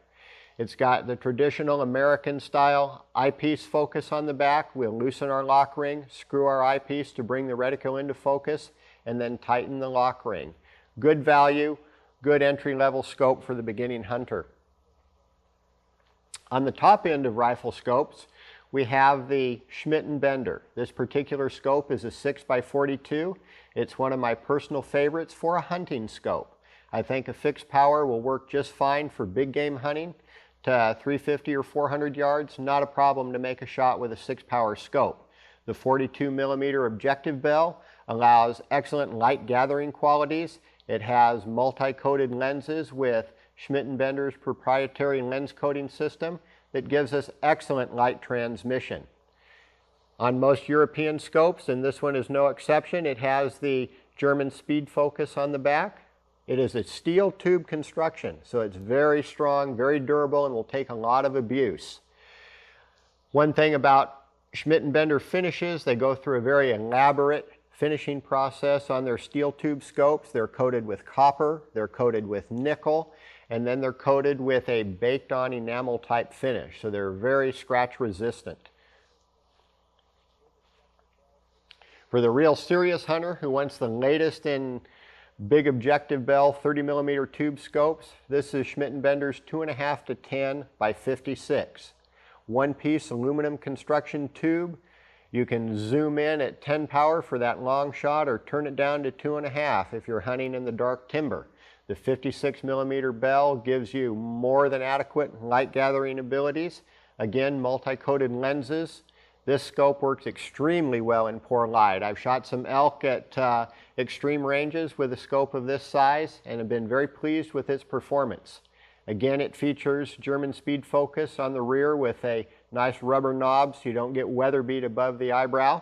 It's got the traditional American style eyepiece focus on the back. We'll loosen our lock ring, screw our eyepiece to bring the reticle into focus, and then tighten the lock ring. Good value, good entry-level scope for the beginning hunter. On the top end of rifle scopes, we have the Schmidt & Bender. This particular scope is a 6x42. It's one of my personal favorites for a hunting scope. I think a fixed power will work just fine for big game hunting to 350 or 400 yards. Not a problem to make a shot with a 6-power scope. The 42mm objective bell allows excellent light gathering qualities. It has multi-coated lenses with Schmidt & Bender's proprietary lens coating system that gives us excellent light transmission. On most European scopes, and this one is no exception, it has the German speed focus on the back. It is a steel tube construction, so it's very strong, very durable, and will take a lot of abuse. One thing about Schmidt & Bender finishes, they go through a very elaborate finishing process on their steel tube scopes. They're coated with copper, they're coated with nickel, and then they're coated with a baked on enamel type finish, so they're very scratch resistant. For the real serious hunter who wants the latest in big objective bell 30mm tube scopes, this is Schmidt & Bender's 2.5 to 10 by 56. One piece aluminum construction tube. You can zoom in at 10 power for that long shot or turn it down to 2.5 if you're hunting in the dark timber. The 56mm bell gives you more than adequate light gathering abilities. Again, multi-coated lenses. This scope works extremely well in poor light. I've shot some elk at extreme ranges with a scope of this size and have been very pleased with its performance. Again, it features German speed focus on the rear with a nice rubber knob so you don't get weather bead above the eyebrow.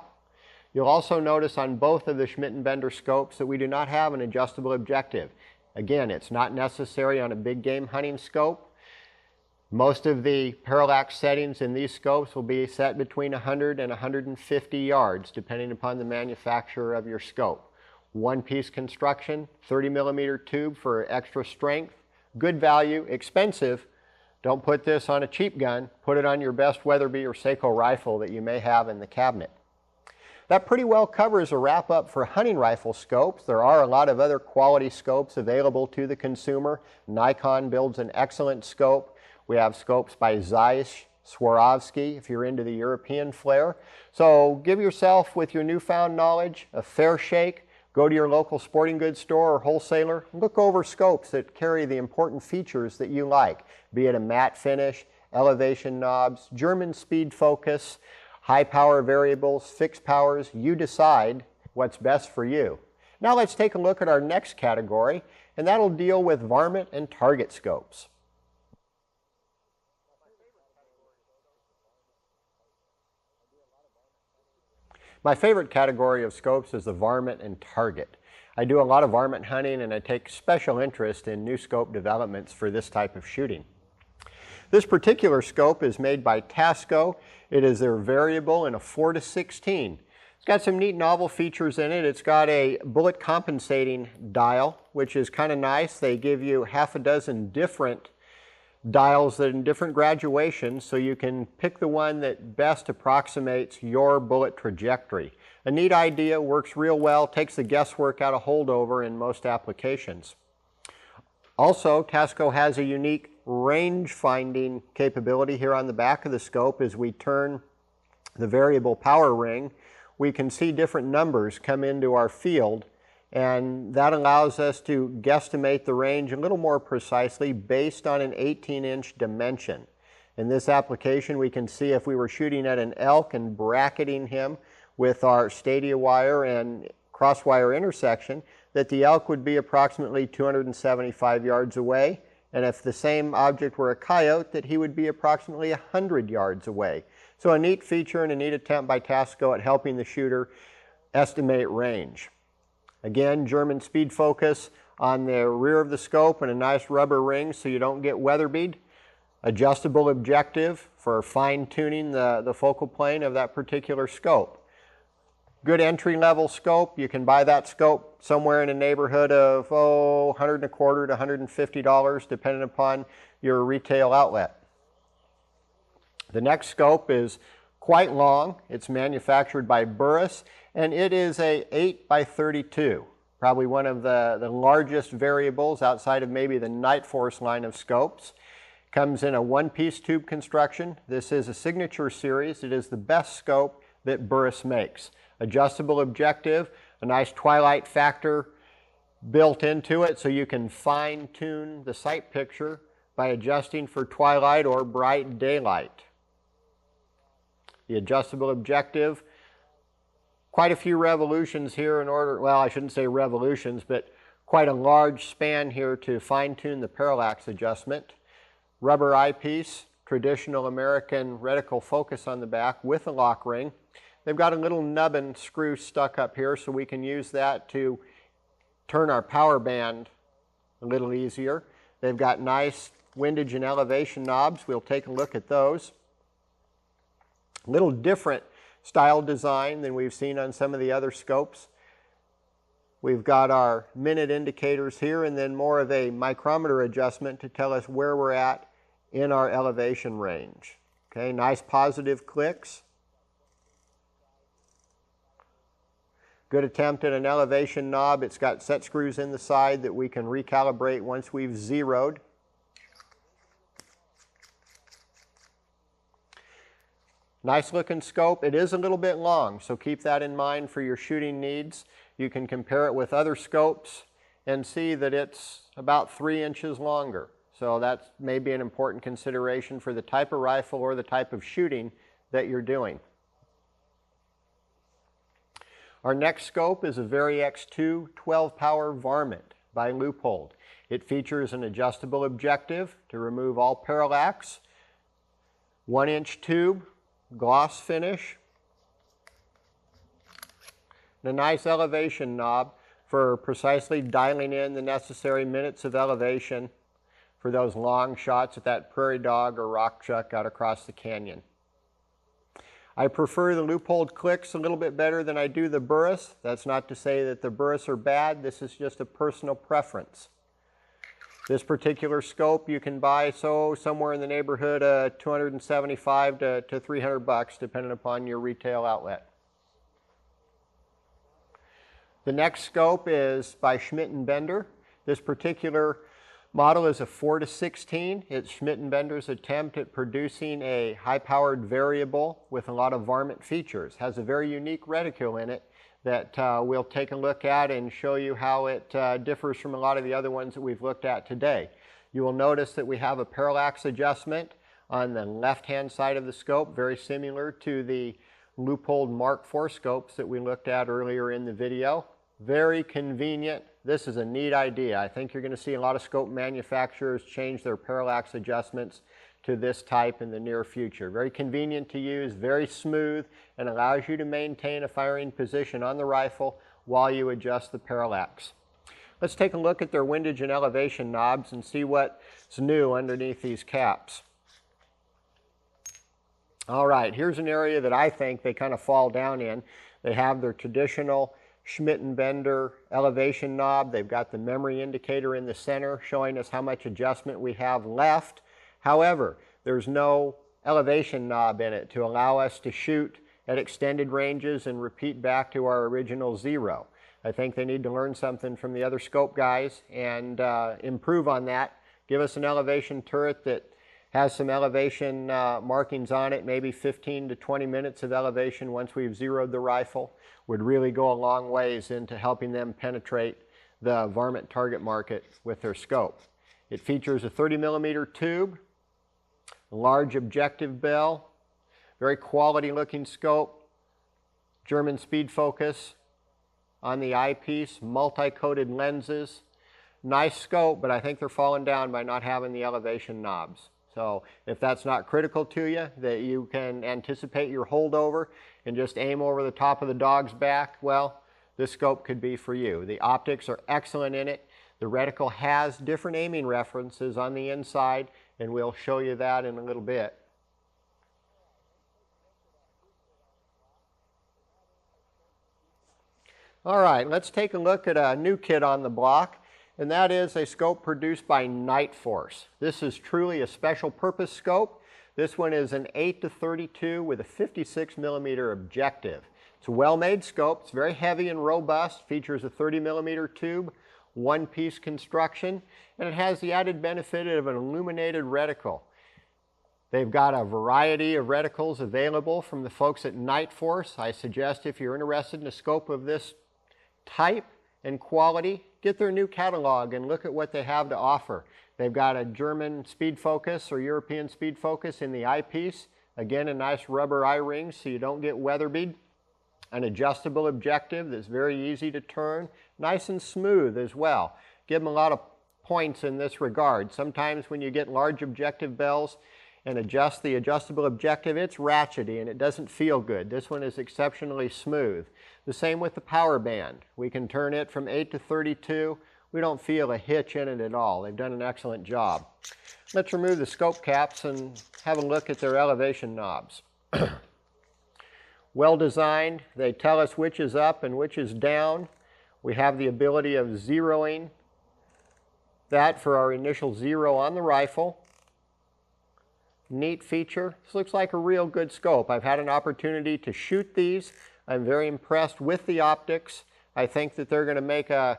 You'll also notice on both of the Schmidt & Bender scopes that we do not have an adjustable objective. Again, it's not necessary on a big game hunting scope. Most of the parallax settings in these scopes will be set between 100 and 150 yards, depending upon the manufacturer of your scope. One piece construction, 30mm tube for extra strength, good value, expensive. Don't put this on a cheap gun. Put it on your best Weatherby or Seiko rifle that you may have in the cabinet. That pretty well covers a wrap-up for hunting rifle scopes. There are a lot of other quality scopes available to the consumer. Nikon builds an excellent scope. We have scopes by Zeiss, Swarovski, if you're into the European flare. So give yourself, with your newfound knowledge, a fair shake. Go to your local sporting goods store or wholesaler. Look over scopes that carry the important features that you like, be it a matte finish, elevation knobs, German speed focus, high power variables, fixed powers. You decide what's best for you. Now let's take a look at our next category, and that'll deal with varmint and target scopes. My favorite category of scopes is the varmint and target. I do a lot of varmint hunting and I take special interest in new scope developments for this type of shooting. This particular scope is made by Tasco. It is their variable in a 4 to 16. It's got some neat novel features in it. It's got a bullet compensating dial, which is kind of nice. They give you half a dozen different dials that are in different graduations, so you can pick the one that best approximates your bullet trajectory. A neat idea, works real well, takes the guesswork out of holdover in most applications. Also, Tasco has a unique range finding capability here on the back of the scope. As we turn the variable power ring, we can see different numbers come into our field, and that allows us to guesstimate the range a little more precisely based on an 18-inch dimension. In this application, we can see if we were shooting at an elk and bracketing him with our stadia wire and crosswire intersection, that the elk would be approximately 275 yards away, and if the same object were a coyote, that he would be approximately 100 yards away. So a neat feature and a neat attempt by Tasco at helping the shooter estimate range. Again, German speed focus on the rear of the scope and a nice rubber ring so you don't get weather bead. Adjustable objective for fine-tuning the focal plane of that particular scope. Good entry-level scope. You can buy that scope somewhere in the neighborhood of, $125 to $150, depending upon your retail outlet. The next scope is quite long. It's manufactured by Burris, and it is a 8 by 32. Probably one of the largest variables outside of maybe the Night Force line of scopes. Comes in a one-piece tube construction. This is a signature series. It is the best scope that Burris makes. Adjustable objective, a nice twilight factor built into it so you can fine-tune the sight picture by adjusting for twilight or bright daylight. The adjustable objective, quite a few revolutions here in order, well, I shouldn't say revolutions, but quite a large span here to fine-tune the parallax adjustment. Rubber eyepiece, traditional American reticle focus on the back with a lock ring. They've got a little nubbin screw stuck up here so we can use that to turn our power band a little easier. They've got nice windage and elevation knobs. We'll take a look at those. A little different style design than we've seen on some of the other scopes. We've got our minute indicators here and then more of a micrometer adjustment to tell us where we're at in our elevation range. Okay, nice positive clicks. Good attempt at an elevation knob. It's got set screws in the side that we can recalibrate once we've zeroed. Nice looking scope. It is a little bit long, so keep that in mind for your shooting needs. You can compare it with other scopes and see that it's about 3 inches longer. So that's maybe an important consideration for the type of rifle or the type of shooting that you're doing. Our next scope is a Vari X2 12-power varmint by Leupold. It features an adjustable objective to remove all parallax, 1-inch tube, gloss finish, and a nice elevation knob for precisely dialing in the necessary minutes of elevation for those long shots at that prairie dog or rock chuck out across the canyon. I prefer the Leupold clicks a little bit better than I do the Burris. That's not to say that the Burris are bad. This is just a personal preference. This particular scope you can buy somewhere in the neighborhood of $275 to $300 depending upon your retail outlet. The next scope is by Schmidt & Bender. This particular model is a 4-16. It's Schmidt & Bender's attempt at producing a high-powered variable with a lot of varmint features. Has a very unique reticule in it that we'll take a look at and show you how it differs from a lot of the other ones that we've looked at today. You will notice that we have a parallax adjustment on the left-hand side of the scope, very similar to the Leupold Mark IV scopes that we looked at earlier in the video. Very convenient. This is a neat idea. I think you're going to see a lot of scope manufacturers change their parallax adjustments to this type in the near future. Very convenient to use, very smooth, and allows you to maintain a firing position on the rifle while you adjust the parallax. Let's take a look at their windage and elevation knobs and see what's new underneath these caps. All right, here's an area that I think they kind of fall down in. They have their traditional Schmidt & Bender elevation knob. They've got the memory indicator in the center showing us how much adjustment we have left. However, there's no elevation knob in it to allow us to shoot at extended ranges and repeat back to our original 0. I think they need to learn something from the other scope guys and improve on that. Give us an elevation turret that has some elevation markings on it, maybe 15 to 20 minutes of elevation once we've zeroed the rifle. Would really go a long ways into helping them penetrate the varmint target market with their scope. It features a 30-millimeter tube, a large objective bell, very quality looking scope, German speed focus on the eyepiece, multi-coated lenses. Nice scope, but I think they're falling down by not having the elevation knobs. So if that's not critical to you, that you can anticipate your holdover and just aim over the top of the dog's back, well, this scope could be for you. The optics are excellent in it. The reticle has different aiming references on the inside, and we'll show you that in a little bit. All right, let's take a look at a new kid on the block, and that is a scope produced by Nightforce. This is truly a special purpose scope. This one is an 8-32 with a 56mm objective. It's a well-made scope. It's very heavy and robust, features a 30mm tube, one-piece construction, and it has the added benefit of an illuminated reticle. They've got a variety of reticles available from the folks at Nightforce. I suggest if you're interested in a scope of this type and quality, get their new catalog and look at what they have to offer. They've got a German speed focus or European speed focus in the eyepiece. Again, a nice rubber eye ring so you don't get weather bead. An adjustable objective that's very easy to turn, nice and smooth as well. Give them a lot of points in this regard. Sometimes when you get large objective bells and adjust the adjustable objective, it's ratchety and it doesn't feel good. This one is exceptionally smooth. The same with the power band. We can turn it from 8-32. We don't feel a hitch in it at all. They've done an excellent job. Let's remove the scope caps and have a look at their elevation knobs. Well designed. They tell us which is up and which is down. We have the ability of zeroing that for our initial zero on the rifle. Neat feature. This looks like a real good scope. I've had an opportunity to shoot these. I'm very impressed with the optics. I think that they're going to make a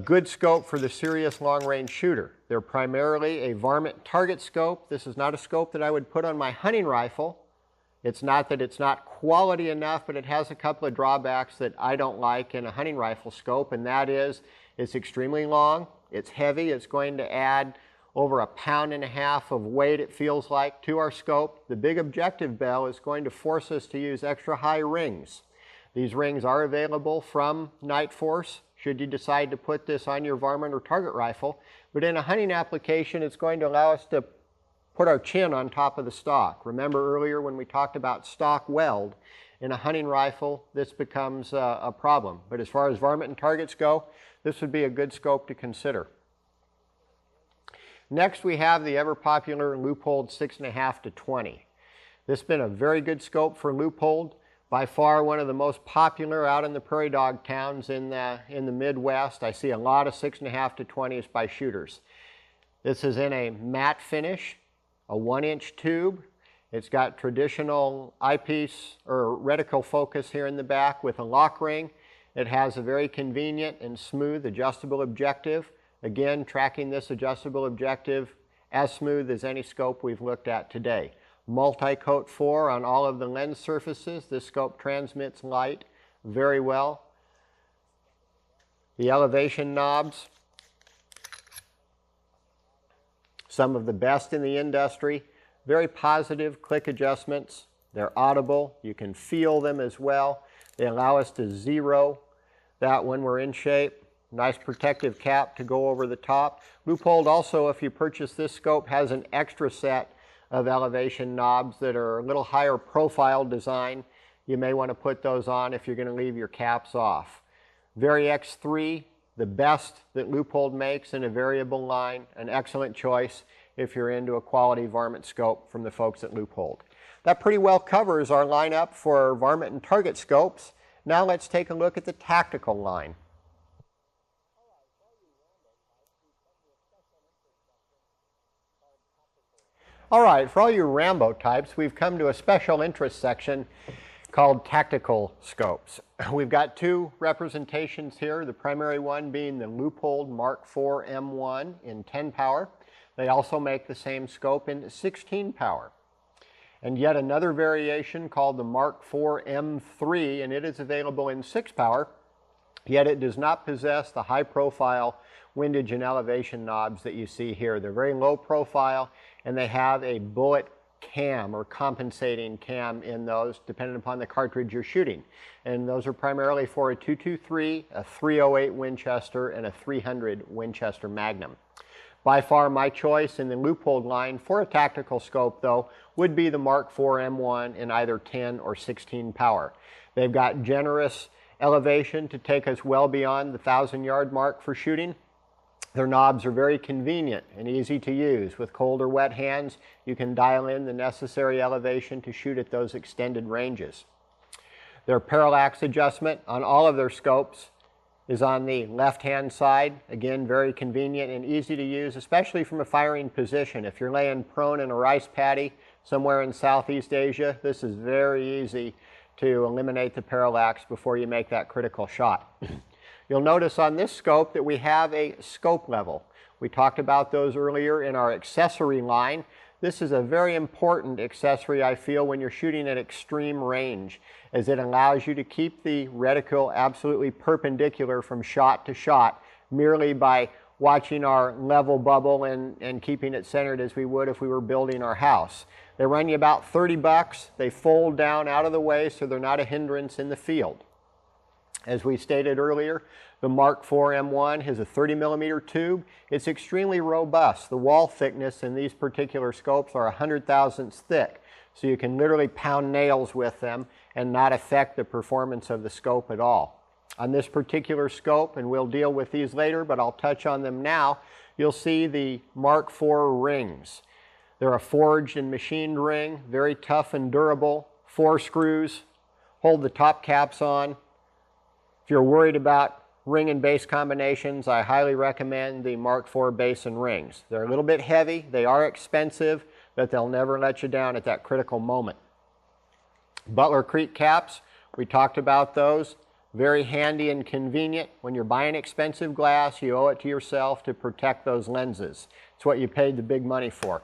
good scope for the serious long-range shooter. They're primarily a varmint target scope. This is not a scope that I would put on my hunting rifle. It's not that it's not quality enough, but it has a couple of drawbacks that I don't like in a hunting rifle scope, and that is it's extremely long, it's heavy, it's going to add over 1.5 pounds of weight, it feels like, to our scope. The big objective bell is going to force us to use extra high rings. These rings are available from Nightforce should you decide to put this on your varmint or target rifle, but in a hunting application it's going to allow us to put our chin on top of the stock. Remember earlier when we talked about stock weld, in a hunting rifle this becomes a problem. But as far as varmint and targets go, this would be a good scope to consider. Next we have the ever popular Leupold 6.5-20. This has been a very good scope for Leupold. By far one of the most popular out in the prairie dog towns in the Midwest. I see a lot of 6.5-20s by shooters. This is in a matte finish, a 1-inch tube. It's got traditional eyepiece or reticle focus here in the back with a lock ring. It has a very convenient and smooth adjustable objective. Again, tracking this adjustable objective as smooth as any scope we've looked at today. Multi-coat 4 on all of the lens surfaces. This scope transmits light very well. The elevation knobs, some of the best in the industry. Very positive click adjustments. They're audible. You can feel them as well. They allow us to zero that when we're in shape. Nice protective cap to go over the top. Leupold also, if you purchase this scope, has an extra set of elevation knobs that are a little higher profile design. You may want to put those on if you're going to leave your caps off. Vari X3, the best that Leupold makes in a variable line, an excellent choice if you're into a quality varmint scope from the folks at Leupold. That pretty well covers our lineup for varmint and target scopes. Now let's take a look at the tactical line. All right, for all you Rambo types, we've come to a special interest section called tactical scopes. We've got two representations here, the primary one being the Leupold Mark IV M1 in 10 power. They also make the same scope in 16 power. And yet another variation called the Mark IV M3, and it is available in 6 power, yet it does not possess the high profile windage and elevation knobs that you see here. They're very low profile, and they have a bullet cam or compensating cam in those depending upon the cartridge you're shooting. And those are primarily for a .223, a .308 Winchester, and a .300 Winchester Magnum. By far my choice in the Leupold line for a tactical scope though would be the Mark IV M1 in either 10 or 16 power. They've got generous elevation to take us well beyond the 1,000-yard mark for shooting. Their knobs are very convenient and easy to use. With cold or wet hands, you can dial in the necessary elevation to shoot at those extended ranges. Their parallax adjustment on all of their scopes is on the left-hand side. Again, very convenient and easy to use, especially from a firing position. If you're laying prone in a rice paddy somewhere in Southeast Asia, this is very easy to eliminate the parallax before you make that critical shot. You'll notice on this scope that we have a scope level. We talked about those earlier in our accessory line. This is a very important accessory, I feel, when you're shooting at extreme range, as it allows you to keep the reticle absolutely perpendicular from shot to shot merely by watching our level bubble and keeping it centered as we would if we were building our house. They run you about 30 bucks. They fold down out of the way so they're not a hindrance in the field. As we stated earlier, the Mark IV M1 has a 30 millimeter tube. It's extremely robust. The wall thickness in these particular scopes are 100 thousandths thick, so you can literally pound nails with them and not affect the performance of the scope at all. On this particular scope, and we'll deal with these later, but I'll touch on them now, you'll see the Mark IV rings. They're a forged and machined ring, very tough and durable. 4 screws hold the top caps on. If you're worried about ring and base combinations, I highly recommend the Mark IV base and rings. They're a little bit heavy, they are expensive, but they'll never let you down at that critical moment. Butler Creek caps, we talked about those. Very handy and convenient. When you're buying expensive glass, you owe it to yourself to protect those lenses. It's what you paid the big money for.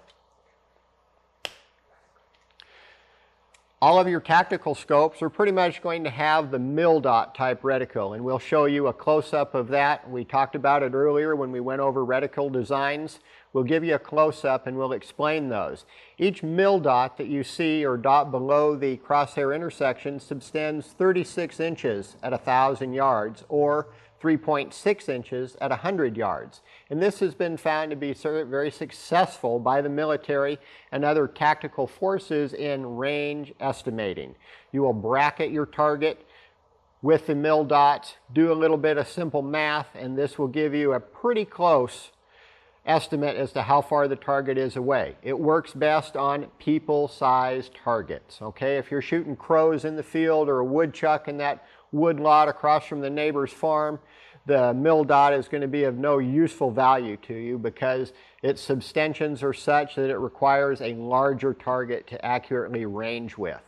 All of your tactical scopes are pretty much going to have the mil dot type reticle, and we'll show you a close-up of that. We talked about it earlier when we went over reticle designs. We'll give you a close-up and we'll explain those. Each mil dot that you see or dot below the crosshair intersection subtends 36 inches at 1,000 yards or 3.6 inches at 100 yards. And this has been found to be very successful by the military and other tactical forces in range estimating. You will bracket your target with the mil dots, do a little bit of simple math, and this will give you a pretty close estimate as to how far the target is away. It works best on people-sized targets, okay? If you're shooting crows in the field or a woodchuck in that wood lot across from the neighbor's farm, the mil dot is going to be of no useful value to you because its subtensions are such that it requires a larger target to accurately range with.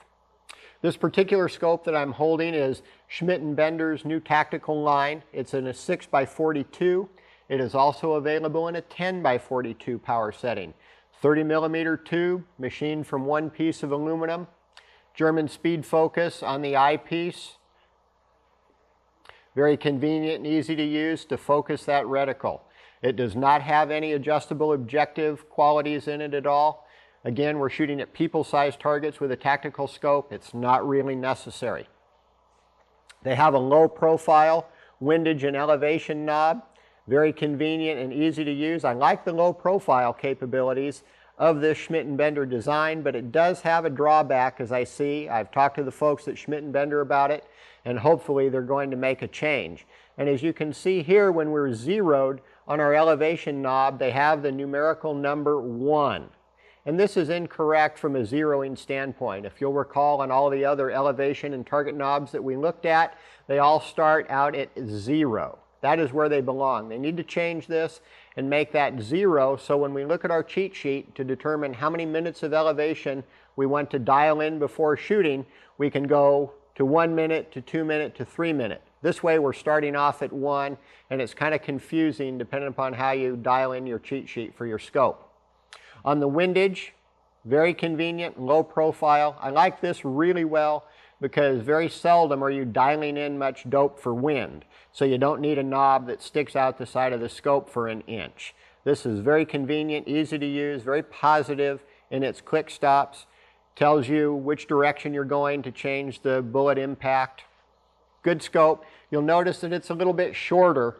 This particular scope that I'm holding is Schmidt & Bender's new tactical line. It's in a 6x42. It is also available in a 10x42 power setting. 30 millimeter tube, machined from one piece of aluminum. German speed focus on the eyepiece. Very convenient and easy to use to focus that reticle. It does not have any adjustable objective qualities in it at all. Again, we're shooting at people-sized targets with a tactical scope. It's not really necessary. They have a low profile windage and elevation knob. Very convenient and easy to use. I like the low profile capabilities of this Schmidt & Bender design, but it does have a drawback, as I see. I've talked to the folks at Schmidt & Bender about it, and hopefully they're going to make a change. And as you can see here, when we're zeroed on our elevation knob, they have the numerical number 1. And this is incorrect from a zeroing standpoint. If you'll recall on all the other elevation and target knobs that we looked at, they all start out at 0. That is where they belong. They need to change this and make that 0, so when we look at our cheat sheet to determine how many minutes of elevation we want to dial in before shooting, we can go to 1 minute, to 2 minute, to 3 minute. This way we're starting off at 1, and it's kind of confusing depending upon how you dial in your cheat sheet for your scope. On the windage, very convenient, low profile. I like this really well because very seldom are you dialing in much dope for wind. So you don't need a knob that sticks out the side of the scope for an inch. This is very convenient, easy to use, very positive in its quick stops. Tells you which direction you're going to change the bullet impact. Good scope. You'll notice that it's a little bit shorter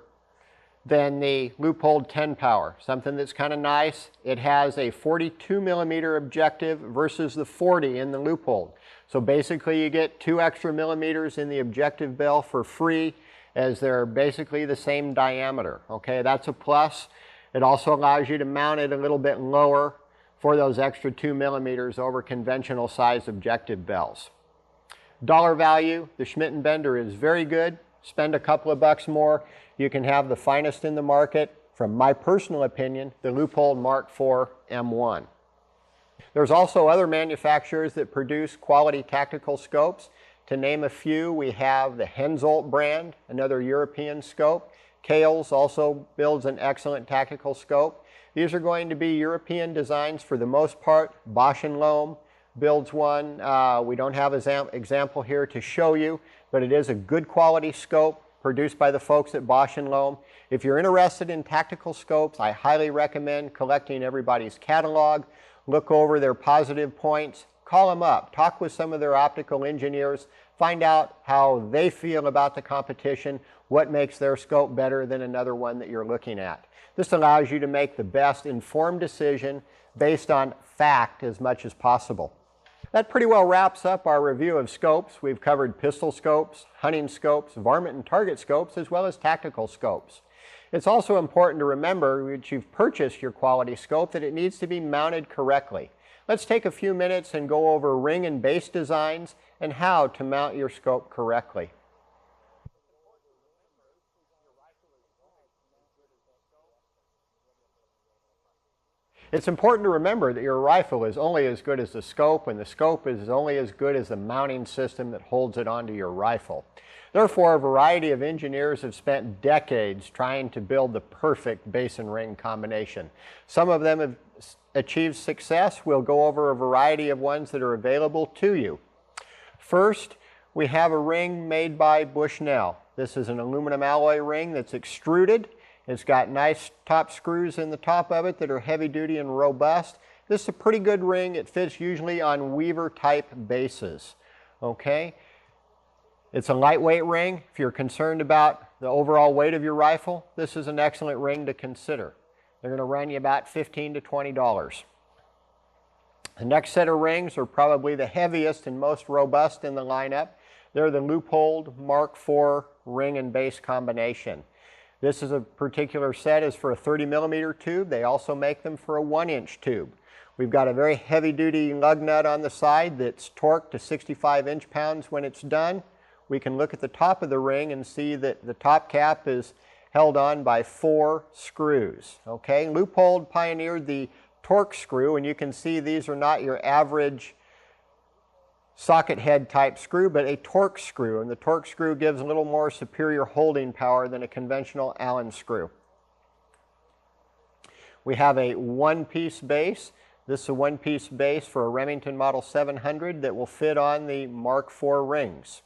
than the Leupold 10 power. Something that's kind of nice. It has a 42 millimeter objective versus the 40 in the Leupold. So basically you get 2 extra millimeters in the objective bell for free, as they're basically the same diameter. Okay, that's a plus. It also allows you to mount it a little bit lower for those extra 2 millimeters over conventional size objective bells. Dollar value, the Schmidt & Bender is very good. Spend a couple of bucks more, you can have the finest in the market. From my personal opinion, the Leupold Mark IV M1. There's also other manufacturers that produce quality tactical scopes. To name a few, we have the Hensoldt brand, another European scope. Kales also builds an excellent tactical scope. These are going to be European designs for the most part. Bosch & Lohm builds one. We don't have an example here to show you, but it is a good quality scope produced by the folks at Bosch & Lohm. If you're interested in tactical scopes, I highly recommend collecting everybody's catalog. Look over their positive points, call them up, talk with some of their optical engineers, find out how they feel about the competition, what makes their scope better than another one that you're looking at. This allows you to make the best informed decision based on fact as much as possible. That pretty well wraps up our review of scopes. We've covered pistol scopes, hunting scopes, varmint and target scopes, as well as tactical scopes. It's also important to remember that you've purchased your quality scope that it needs to be mounted correctly. Let's take a few minutes and go over ring and base designs and how to mount your scope correctly. It's important to remember that your rifle is only as good as the scope, and the scope is only as good as the mounting system that holds it onto your rifle. Therefore, a variety of engineers have spent decades trying to build the perfect base and ring combination. Some of them have achieved success. We'll go over a variety of ones that are available to you. First, we have a ring made by Bushnell. This is an aluminum alloy ring that's extruded. It's got nice top screws in the top of it that are heavy duty and robust. This is a pretty good ring. It fits usually on Weaver type bases. Okay? It's a lightweight ring. If you're concerned about the overall weight of your rifle, this is an excellent ring to consider. They're going to run you about $15 to $20. The next set of rings are probably the heaviest and most robust in the lineup. They're the Leupold Mark IV ring and base combination. This is a particular set is for a 30mm tube. They also make them for a 1-inch tube. We've got a very heavy-duty lug nut on the side that's torqued to 65 inch-pounds when it's done. We can look at the top of the ring and see that the top cap is held on by 4 screws. Okay, Leupold pioneered the torque screw, and you can see these are not your average socket head type screw, but a torque screw, and the torque screw gives a little more superior holding power than a conventional Allen screw. We have a one-piece base. This is a one-piece base for a Remington Model 700 that will fit on the Mark IV rings.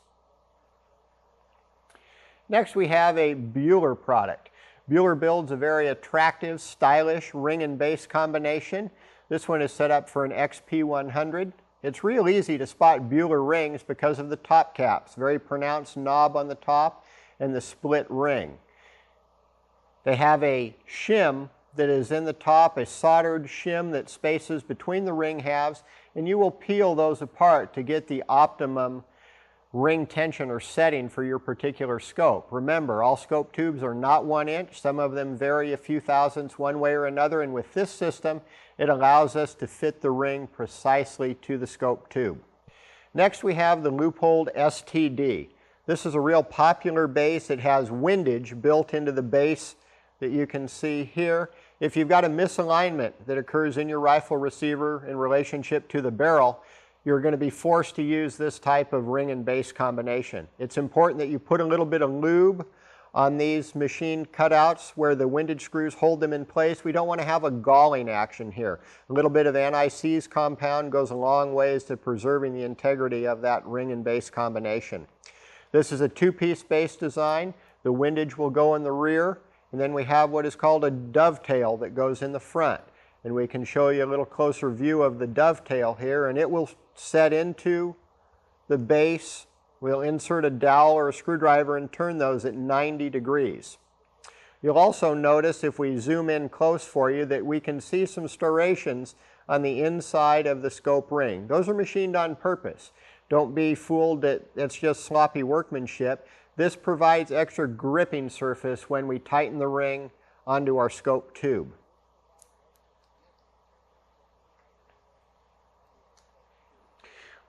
Next, we have a Buehler product. Buehler builds a very attractive, stylish ring and base combination. This one is set up for an XP100. It's real easy to spot Buehler rings because of the top caps. Very pronounced knob on the top and the split ring. They have a shim that is in the top, a soldered shim that spaces between the ring halves, and you will peel those apart to get the optimum ring tension or setting for your particular scope. Remember, all scope tubes are not 1 inch. Some of them vary a few thousandths one way or another, and with this system, it allows us to fit the ring precisely to the scope tube. Next, we have the Leupold STD. This is a real popular base. It has windage built into the base that you can see here. If you've got a misalignment that occurs in your rifle receiver in relationship to the barrel, you're going to be forced to use this type of ring and base combination. It's important that you put a little bit of lube on these machine cutouts where the windage screws hold them in place. We don't want to have a galling action here. A little bit of anti-seize compound goes a long ways to preserving the integrity of that ring and base combination. This is a two-piece base design. The windage will go in the rear, and then we have what is called a dovetail that goes in the front. And we can show you a little closer view of the dovetail here, and it will set into the base. We'll insert a dowel or a screwdriver and turn those at 90 degrees. You'll also notice if we zoom in close for you that we can see some striations on the inside of the scope ring. Those are machined on purpose. Don't be fooled that it's just sloppy workmanship. This provides extra gripping surface when we tighten the ring onto our scope tube.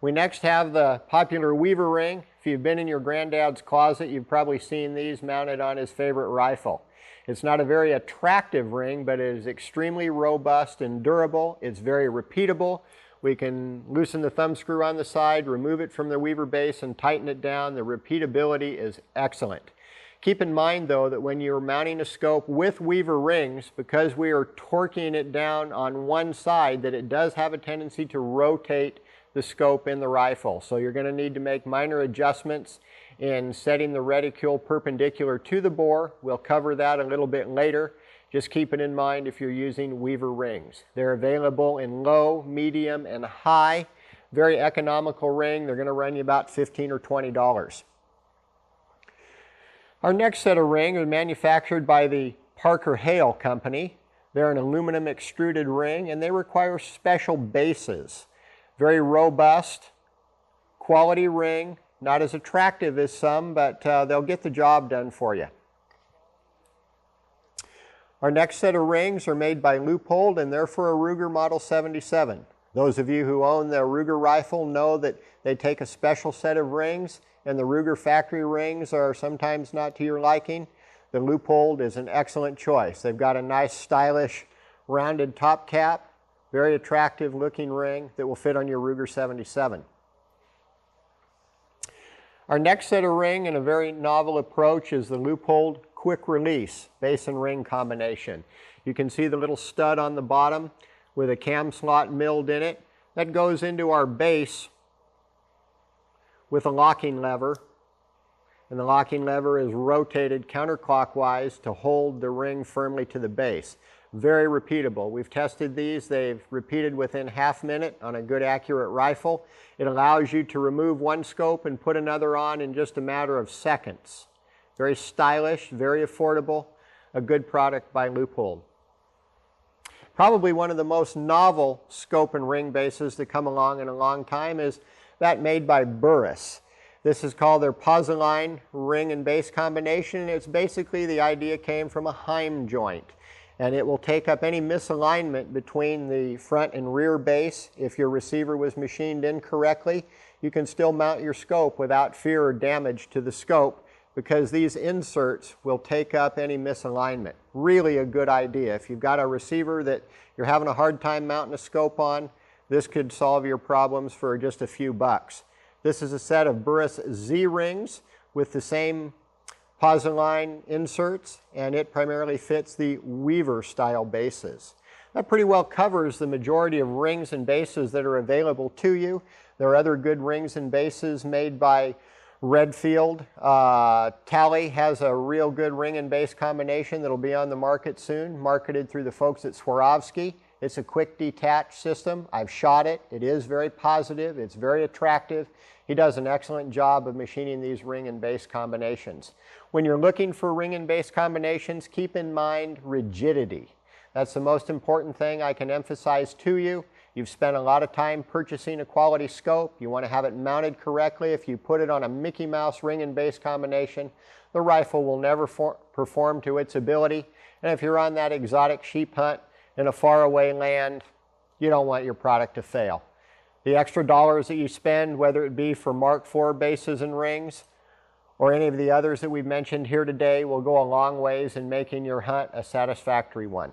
We next have the popular Weaver ring. If you've been in your granddad's closet, you've probably seen these mounted on his favorite rifle. It's not a very attractive ring, but it is extremely robust and durable. It's very repeatable. We can loosen the thumb screw on the side, remove it from the Weaver base, and tighten it down. The repeatability is excellent. Keep in mind, though, that when you're mounting a scope with Weaver rings, because we are torquing it down on one side, that it does have a tendency to rotate the scope in the rifle. So you're going to need to make minor adjustments in setting the reticule perpendicular to the bore. We'll cover that a little bit later. Just keep it in mind if you're using Weaver rings. They're available in low, medium, and high. Very economical ring. They're going to run you about $15 or $20. Our next set of rings are manufactured by the Parker Hale Company. They're an aluminum extruded ring, and they require special bases. Very robust, quality ring. Not as attractive as some, but they'll get the job done for you. Our next set of rings are made by Leupold, and they're for a Ruger Model 77. Those of you who own the Ruger rifle know that they take a special set of rings, and the Ruger factory rings are sometimes not to your liking. The Leupold is an excellent choice. They've got a nice, stylish, rounded top cap, very attractive looking ring that will fit on your Ruger 77. Our next set of ring, and a very novel approach, is the Leupold quick release base and ring combination. You can see the little stud on the bottom with a cam slot milled in it. That goes into our base with a locking lever, and the locking lever is rotated counterclockwise to hold the ring firmly to the base. Very repeatable. We've tested these. They've repeated within half minute on a good accurate rifle. It allows you to remove one scope and put another on in just a matter of seconds. Very stylish, very affordable, a good product by Leupold. Probably one of the most novel scope and ring bases to come along in a long time is that made by Burris. This is called their Pozzoline ring and base combination. It's basically, the idea came from a Heim joint, and it will take up any misalignment between the front and rear base. If your receiver was machined incorrectly, you can still mount your scope without fear or damage to the scope, because these inserts will take up any misalignment. Really a good idea. If you've got a receiver that you're having a hard time mounting a scope on, this could solve your problems for just a few bucks. This is a set of Burris Z rings with the same Pozzoline inserts, and it primarily fits the Weaver style bases. That pretty well covers the majority of rings and bases that are available to you. There are other good rings and bases made by Redfield. Tally has a real good ring and base combination that'll be on the market soon, marketed through the folks at Swarovski. It's a quick detach system. I've shot it. It is very positive. It's very attractive. He does an excellent job of machining these ring and base combinations. When you're looking for ring and base combinations, keep in mind rigidity. That's the most important thing I can emphasize to you. You've spent a lot of time purchasing a quality scope. You want to have it mounted correctly. If you put it on a Mickey Mouse ring and base combination, the rifle will never perform to its ability. And if you're on that exotic sheep hunt in a faraway land, you don't want your product to fail. The extra dollars that you spend, whether it be for Mark IV bases and rings or any of the others that we've mentioned here today, will go a long ways in making your hunt a satisfactory one.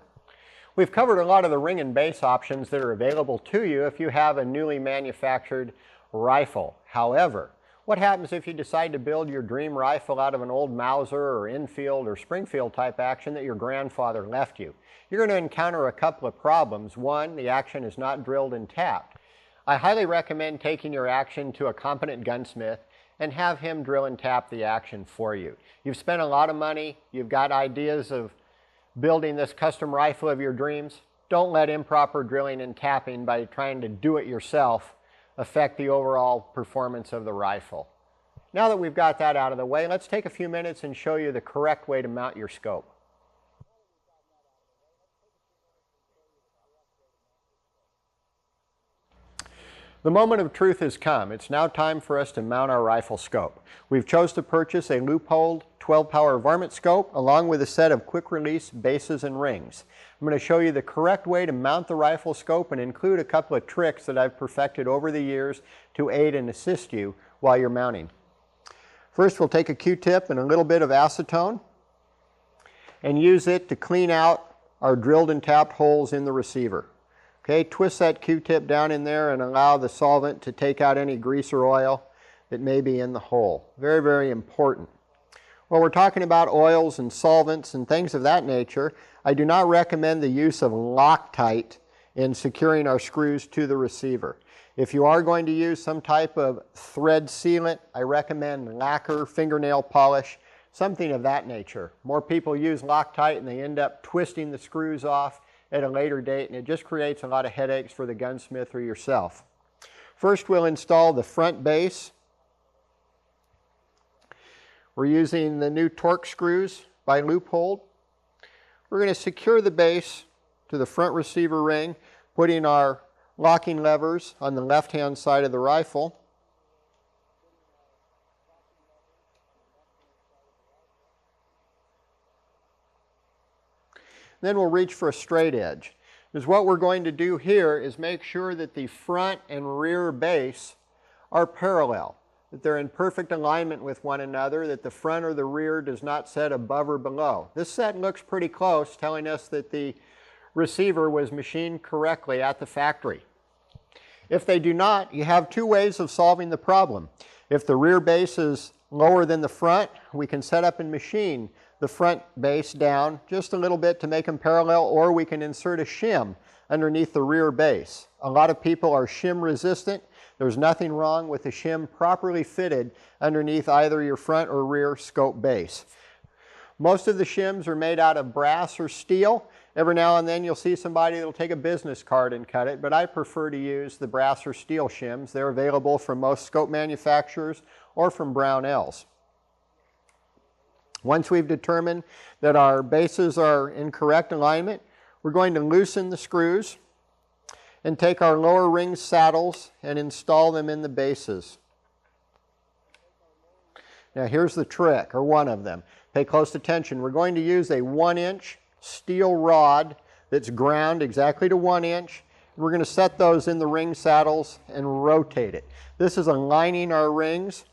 We've covered a lot of the ring and base options that are available to you if you have a newly manufactured rifle. However, what happens if you decide to build your dream rifle out of an old Mauser or Enfield or Springfield type action that your grandfather left you? You're going to encounter a couple of problems. One, the action is not drilled and tapped. I highly recommend taking your action to a competent gunsmith and have him drill and tap the action for you. You've spent a lot of money. You've got ideas of building this custom rifle of your dreams. Don't let improper drilling and tapping by trying to do it yourself affect the overall performance of the rifle. Now that we've got that out of the way, let's take a few minutes and show you the correct way to mount your scope. The moment of truth has come. It's now time for us to mount our rifle scope. We've chose to purchase a loop-holed 12-power varmint scope along with a set of quick-release bases and rings. I'm going to show you the correct way to mount the rifle scope and include a couple of tricks that I've perfected over the years to aid and assist you while you're mounting. First, we'll take a Q-tip and a little bit of acetone and use it to clean out our drilled and tapped holes in the receiver. Okay, twist that Q-tip down in there and allow the solvent to take out any grease or oil that may be in the hole. Very, very important. When we're talking about oils and solvents and things of that nature, I do not recommend the use of Loctite in securing our screws to the receiver. If you are going to use some type of thread sealant, I recommend lacquer, fingernail polish, something of that nature. More people use Loctite and they end up twisting the screws off at a later date, and it just creates a lot of headaches for the gunsmith or yourself. First, we'll install the front base. We're using the new Torque screws by Loophole. We're going to secure the base to the front receiver ring, putting our locking levers on the left-hand side of the rifle. Then we'll reach for a straight edge. Because what we're going to do here is make sure that the front and rear base are parallel, that they're in perfect alignment with one another, that the front or the rear does not set above or below. This set looks pretty close, telling us that the receiver was machined correctly at the factory. If they do not, you have two ways of solving the problem. If the rear base is lower than the front, we can set up and machine the front base down just a little bit to make them parallel, or we can insert a shim underneath the rear base. A lot of people are shim resistant. There's nothing wrong with a shim properly fitted underneath either your front or rear scope base. Most of the shims are made out of brass or steel. Every now and then you'll see somebody that'll take a business card and cut it, but I prefer to use the brass or steel shims. They're available from most scope manufacturers or from Brownells. Once we've determined that our bases are in correct alignment, we're going to loosen the screws and take our lower ring saddles and install them in the bases. Now here's the trick, or one of them. Pay close attention. We're going to use a 1-inch steel rod that's ground exactly to 1 inch. We're going to set those in the ring saddles and rotate it. This is aligning our rings.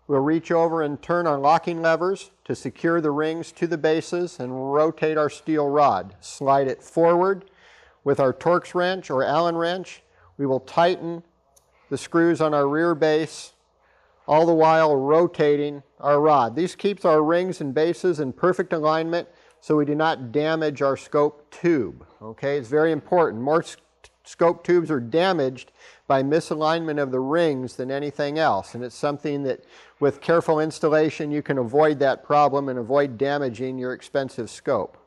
We'll reach over and turn our locking levers to secure the rings to the bases and rotate our steel rod. Slide it forward with our Torx wrench or Allen wrench. We will tighten the screws on our rear base, all the while rotating our rod. This keeps our rings and bases in perfect alignment so we do not damage our scope tube. Okay, it's very important. More scope tubes are damaged by misalignment of the rings than anything else, and it's something that with careful installation you can avoid that problem and avoid damaging your expensive scope.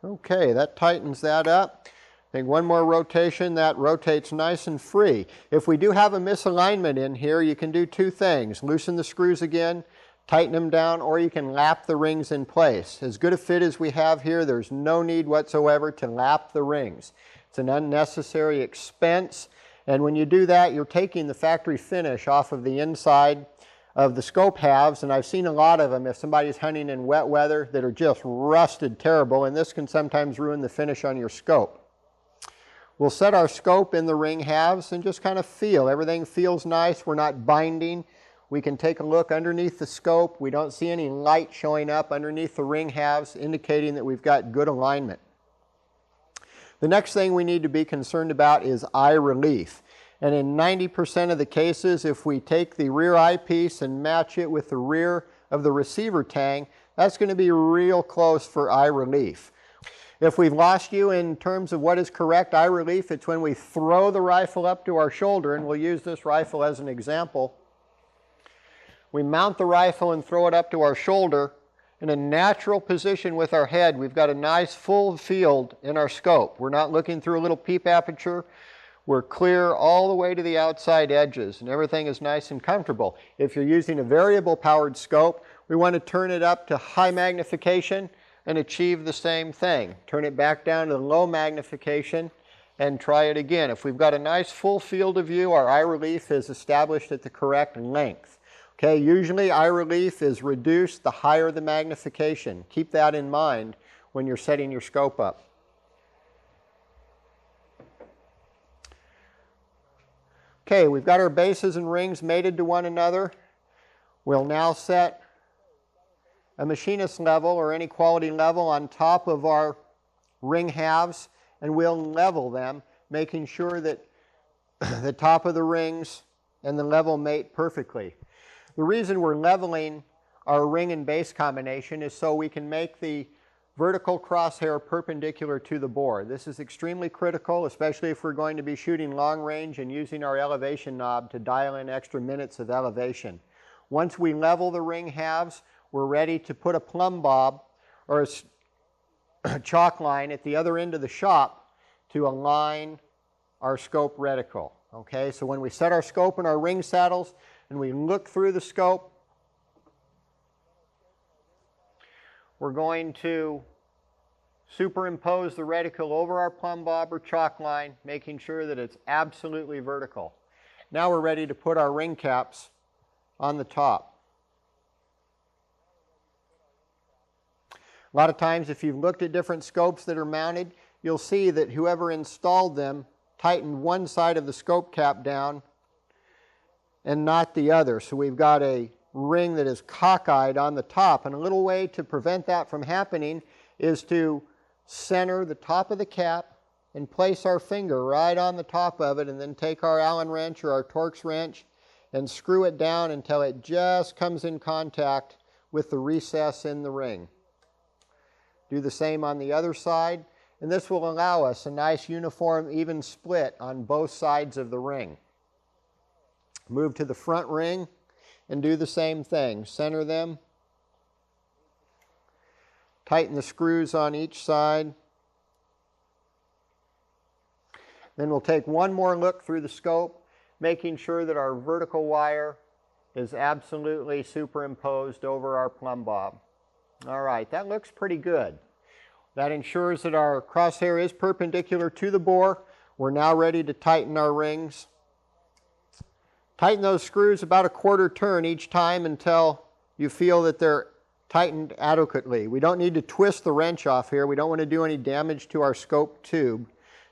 Okay, that tightens that up. I think one more rotation, that rotates nice and free. If we do have a misalignment in here, you can do two things. Loosen the screws again, tighten them down, or you can lap the rings in place. As good a fit as we have here, there's no need whatsoever to lap the rings. It's an unnecessary expense, and when you do that, you're taking the factory finish off of the inside of the scope halves, and I've seen a lot of them if somebody's hunting in wet weather that are just rusted terrible, and this can sometimes ruin the finish on your scope. We'll set our scope in the ring halves and just kind of feel. Everything feels nice. We're not binding. We can take a look underneath the scope. We don't see any light showing up underneath the ring halves, indicating that we've got good alignment. The next thing we need to be concerned about is eye relief. And in 90% of the cases, if we take the rear eyepiece and match it with the rear of the receiver tang, that's going to be real close for eye relief. If we've lost you in terms of what is correct eye relief, it's when we throw the rifle up to our shoulder, and we'll use this rifle as an example. We mount the rifle and throw it up to our shoulder in a natural position with our head. We've got a nice full field in our scope. We're not looking through a little peep aperture. We're clear all the way to the outside edges, and everything is nice and comfortable. If you're using a variable powered scope, we want to turn it up to high magnification and achieve the same thing. Turn it back down to low magnification and try it again. If we've got a nice full field of view, our eye relief is established at the correct length. Okay, usually eye relief is reduced the higher the magnification. Keep that in mind when you're setting your scope up. Okay, we've got our bases and rings mated to one another. We'll now set a machinist level or any quality level on top of our ring halves, and we'll level them, making sure that the top of the rings and the level mate perfectly. The reason we're leveling our ring and base combination is so we can make the vertical crosshair perpendicular to the bore. This is extremely critical, especially if we're going to be shooting long range and using our elevation knob to dial in extra minutes of elevation. Once we level the ring halves, we're ready to put a plumb bob or a chalk line at the other end of the shop to align our scope reticle. Okay, so when we set our scope in our ring saddles and we look through the scope, we're going to superimpose the reticle over our plumb bob or chalk line, making sure that it's absolutely vertical. Now we're ready to put our ring caps on the top. A lot of times if you've looked at different scopes that are mounted, you'll see that whoever installed them tightened one side of the scope cap down and not the other. So we've got a ring that is cockeyed on the top, and a little way to prevent that from happening is to center the top of the cap and place our finger right on the top of it, and then take our Allen wrench or our Torx wrench and screw it down until it just comes in contact with the recess in the ring. Do the same on the other side, and this will allow us a nice uniform even split on both sides of the ring. Move to the front ring and do the same thing. Center them. Tighten the screws on each side. Then we'll take one more look through the scope, making sure that our vertical wire is absolutely superimposed over our plumb bob. All right, that looks pretty good. That ensures that our crosshair is perpendicular to the bore. We're now ready to tighten our rings. Tighten those screws about a quarter turn each time until you feel that they're tightened adequately. We don't need to twist the wrench off here. We don't want to do any damage to our scope tube.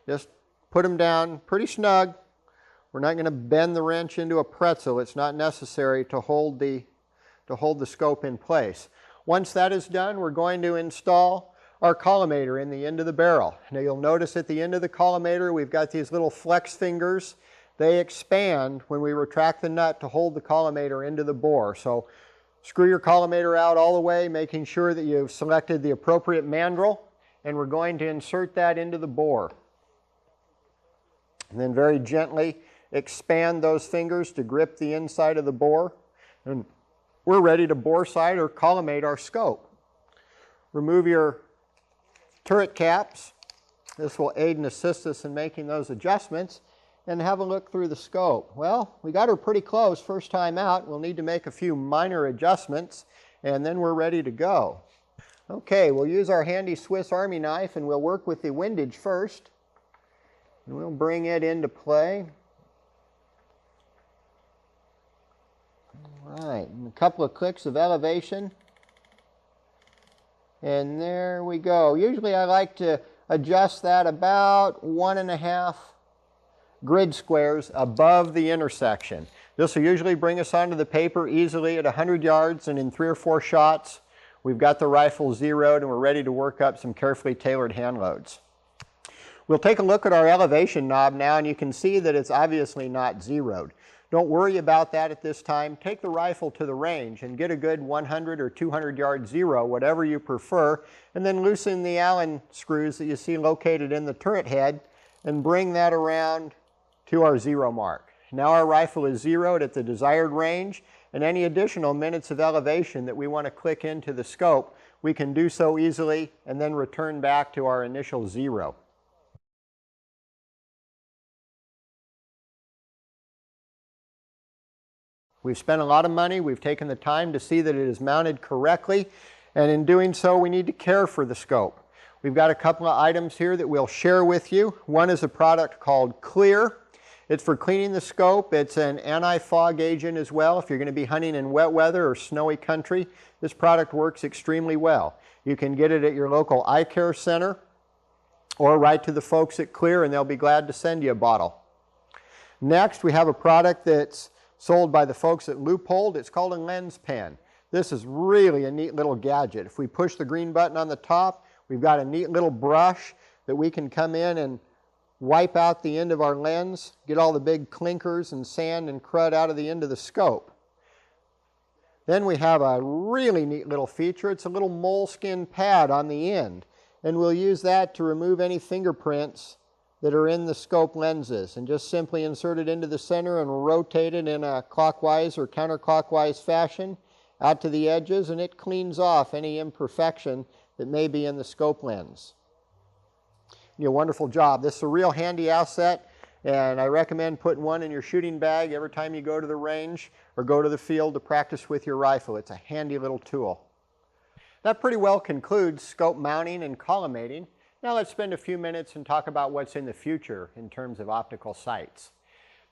Just put them down pretty snug. We're not going to bend the wrench into a pretzel. It's not necessary to hold the scope in place. Once that is done, we're going to install our collimator in the end of the barrel. Now you'll notice at the end of the collimator we've got these little flex fingers. They expand when we retract the nut to hold the collimator into the bore. So screw your collimator out all the way, making sure that you've selected the appropriate mandrel, and we're going to insert that into the bore. And then very gently expand those fingers to grip the inside of the bore, and we're ready to bore sight or collimate our scope. Remove your turret caps. This will aid and assist us in making those adjustments. And have a look through the scope. Well, we got her pretty close first time out. We'll need to make a few minor adjustments, and then we're ready to go. Okay, we'll use our handy Swiss Army knife, and we'll work with the windage first. And we'll bring it into play. All right, and a couple of clicks of elevation. And there we go. Usually I like to adjust that about 1.5 grid squares above the intersection. This will usually bring us onto the paper easily at 100 yards, and in 3 or 4 shots we've got the rifle zeroed and we're ready to work up some carefully tailored hand loads. We'll take a look at our elevation knob now, and you can see that it's obviously not zeroed. Don't worry about that at this time. Take the rifle to the range and get a good 100 or 200 yard zero, whatever you prefer, and then loosen the Allen screws that you see located in the turret head and bring that around to our zero mark. Now our rifle is zeroed at the desired range, and any additional minutes of elevation that we want to click into the scope, we can do so easily and then return back to our initial zero. We've spent a lot of money, we've taken the time to see that it is mounted correctly, and in doing so we need to care for the scope. We've got a couple of items here that we'll share with you. One is a product called Clear. It's for cleaning the scope. It's an anti-fog agent as well. If you're going to be hunting in wet weather or snowy country, this product works extremely well. You can get it at your local eye care center or write to the folks at Clear and they'll be glad to send you a bottle. Next, we have a product that's sold by the folks at Loophole. It's called a lens pen. This is really a neat little gadget. If we push the green button on the top, we've got a neat little brush that we can come in and wipe out the end of our lens, get all the big clinkers and sand and crud out of the end of the scope. Then we have a really neat little feature. It's a little moleskin pad on the end, and we'll use that to remove any fingerprints that are in the scope lenses, and just simply insert it into the center and rotate it in a clockwise or counterclockwise fashion out to the edges, and it cleans off any imperfection that may be in the scope lens. You do a wonderful job. This is a real handy asset, and I recommend putting one in your shooting bag every time you go to the range or go to the field to practice with your rifle. It's a handy little tool. That pretty well concludes scope mounting and collimating. Now let's spend a few minutes and talk about what's in the future in terms of optical sights.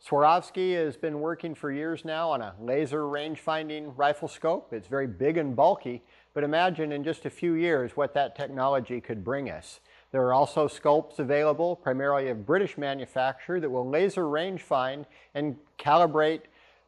Swarovski has been working for years now on a laser range-finding rifle scope. It's very big and bulky, but imagine in just a few years what that technology could bring us. There are also scopes available, primarily of British manufacture, that will laser range find and calibrate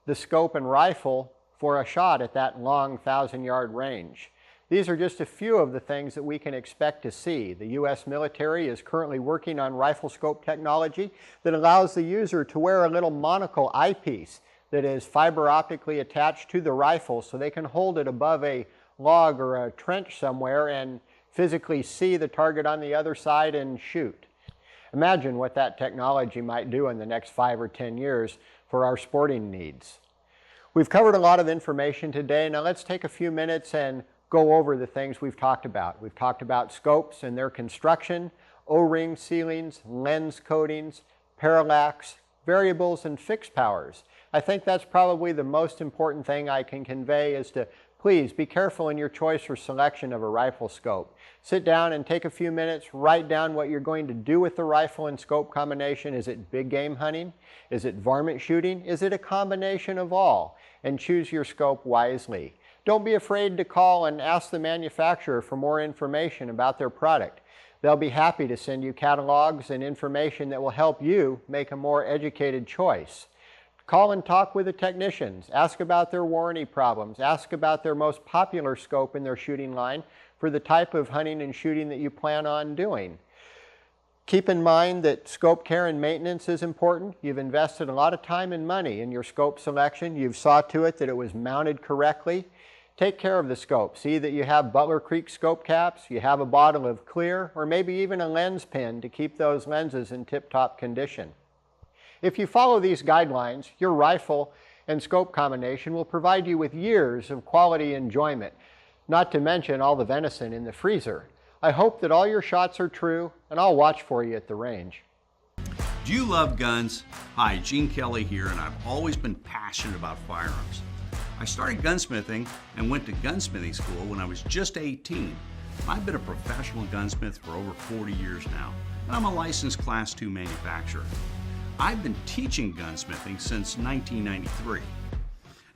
the scope and rifle for a shot at that long 1,000-yard range. These are just a few of the things that we can expect to see. The U.S. military is currently working on rifle scope technology that allows the user to wear a little monocle eyepiece that is fiber optically attached to the rifle so they can hold it above a log or a trench somewhere and physically see the target on the other side and shoot. Imagine what that technology might do in the next 5 or 10 years for our sporting needs. We've covered a lot of information today. Now let's take a few minutes and go over the things we've talked about. We've talked about scopes and their construction, O-ring sealings, lens coatings, parallax, variables, and fixed powers. I think that's probably the most important thing I can convey is to please be careful in your choice or selection of a rifle scope. Sit down and take a few minutes, write down what you're going to do with the rifle and scope combination. Is it big game hunting? Is it varmint shooting? Is it a combination of all? And choose your scope wisely. Don't be afraid to call and ask the manufacturer for more information about their product. They'll be happy to send you catalogs and information that will help you make a more educated choice. Call and talk with the technicians. Ask about their warranty problems. Ask about their most popular scope in their shooting line for the type of hunting and shooting that you plan on doing. Keep in mind that scope care and maintenance is important. You've invested a lot of time and money in your scope selection. You've saw to it that it was mounted correctly. Take care of the scope. See that you have Butler Creek scope caps, you have a bottle of Clear, or maybe even a lens pen to keep those lenses in tip-top condition. If you follow these guidelines, your rifle and scope combination will provide you with years of quality enjoyment, not to mention all the venison in the freezer. I hope that all your shots are true, and I'll watch for you at the range.
Do you love guns? Hi, Gene Kelly here, and I've always been passionate about firearms. I started gunsmithing and went to gunsmithing school when I was just 18. I've been a professional gunsmith for over 40 years now, and I'm a licensed Class II manufacturer. I've been teaching gunsmithing since 1993.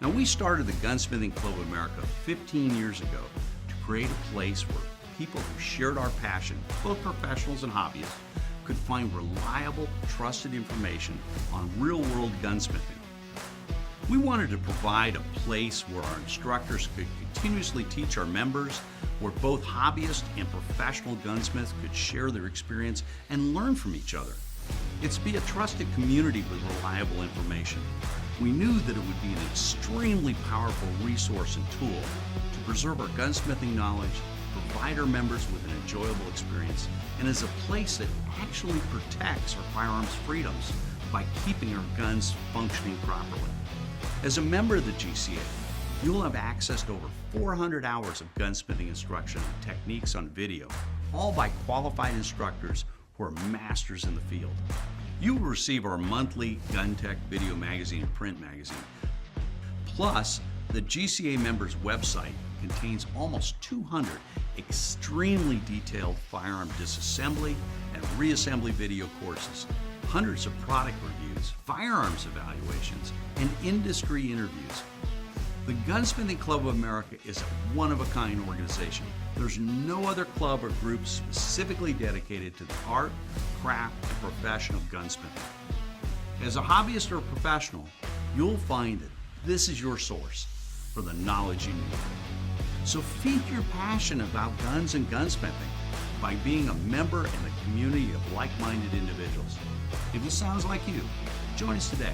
Now, we started the Gunsmithing Club of America 15 years ago to create a place where people who shared our passion, both professionals and hobbyists, could find reliable, trusted information on real-world gunsmithing. We wanted to provide a place where our instructors could continuously teach our members, where both hobbyists and professional gunsmiths could share their experience and learn from each other. It's to be a trusted community with reliable information. We knew that it would be an extremely powerful resource and tool to preserve our gunsmithing knowledge, provide our members with an enjoyable experience, and as a place that actually protects our firearms freedoms by keeping our guns functioning properly. As a member of the GCA, you'll have access to over 400 hours of gunsmithing instruction and techniques on video, all by qualified instructors who are masters in the field. You will receive our monthly Gun Tech video magazine and print magazine, Plus, the GCA members' website contains almost 200 extremely detailed firearm disassembly and reassembly video courses, hundreds of product reviews, firearms evaluations, and industry interviews. The Gunsmithing Club of America is a one-of-a-kind organization. There's no other club or group specifically dedicated to the art, craft, and profession of gunsmithing. As a hobbyist or professional, you'll find that this is your source for the knowledge you need. So feed your passion about guns and gunsmithing by being a member in a community of like-minded individuals. If it sounds like you, join us today.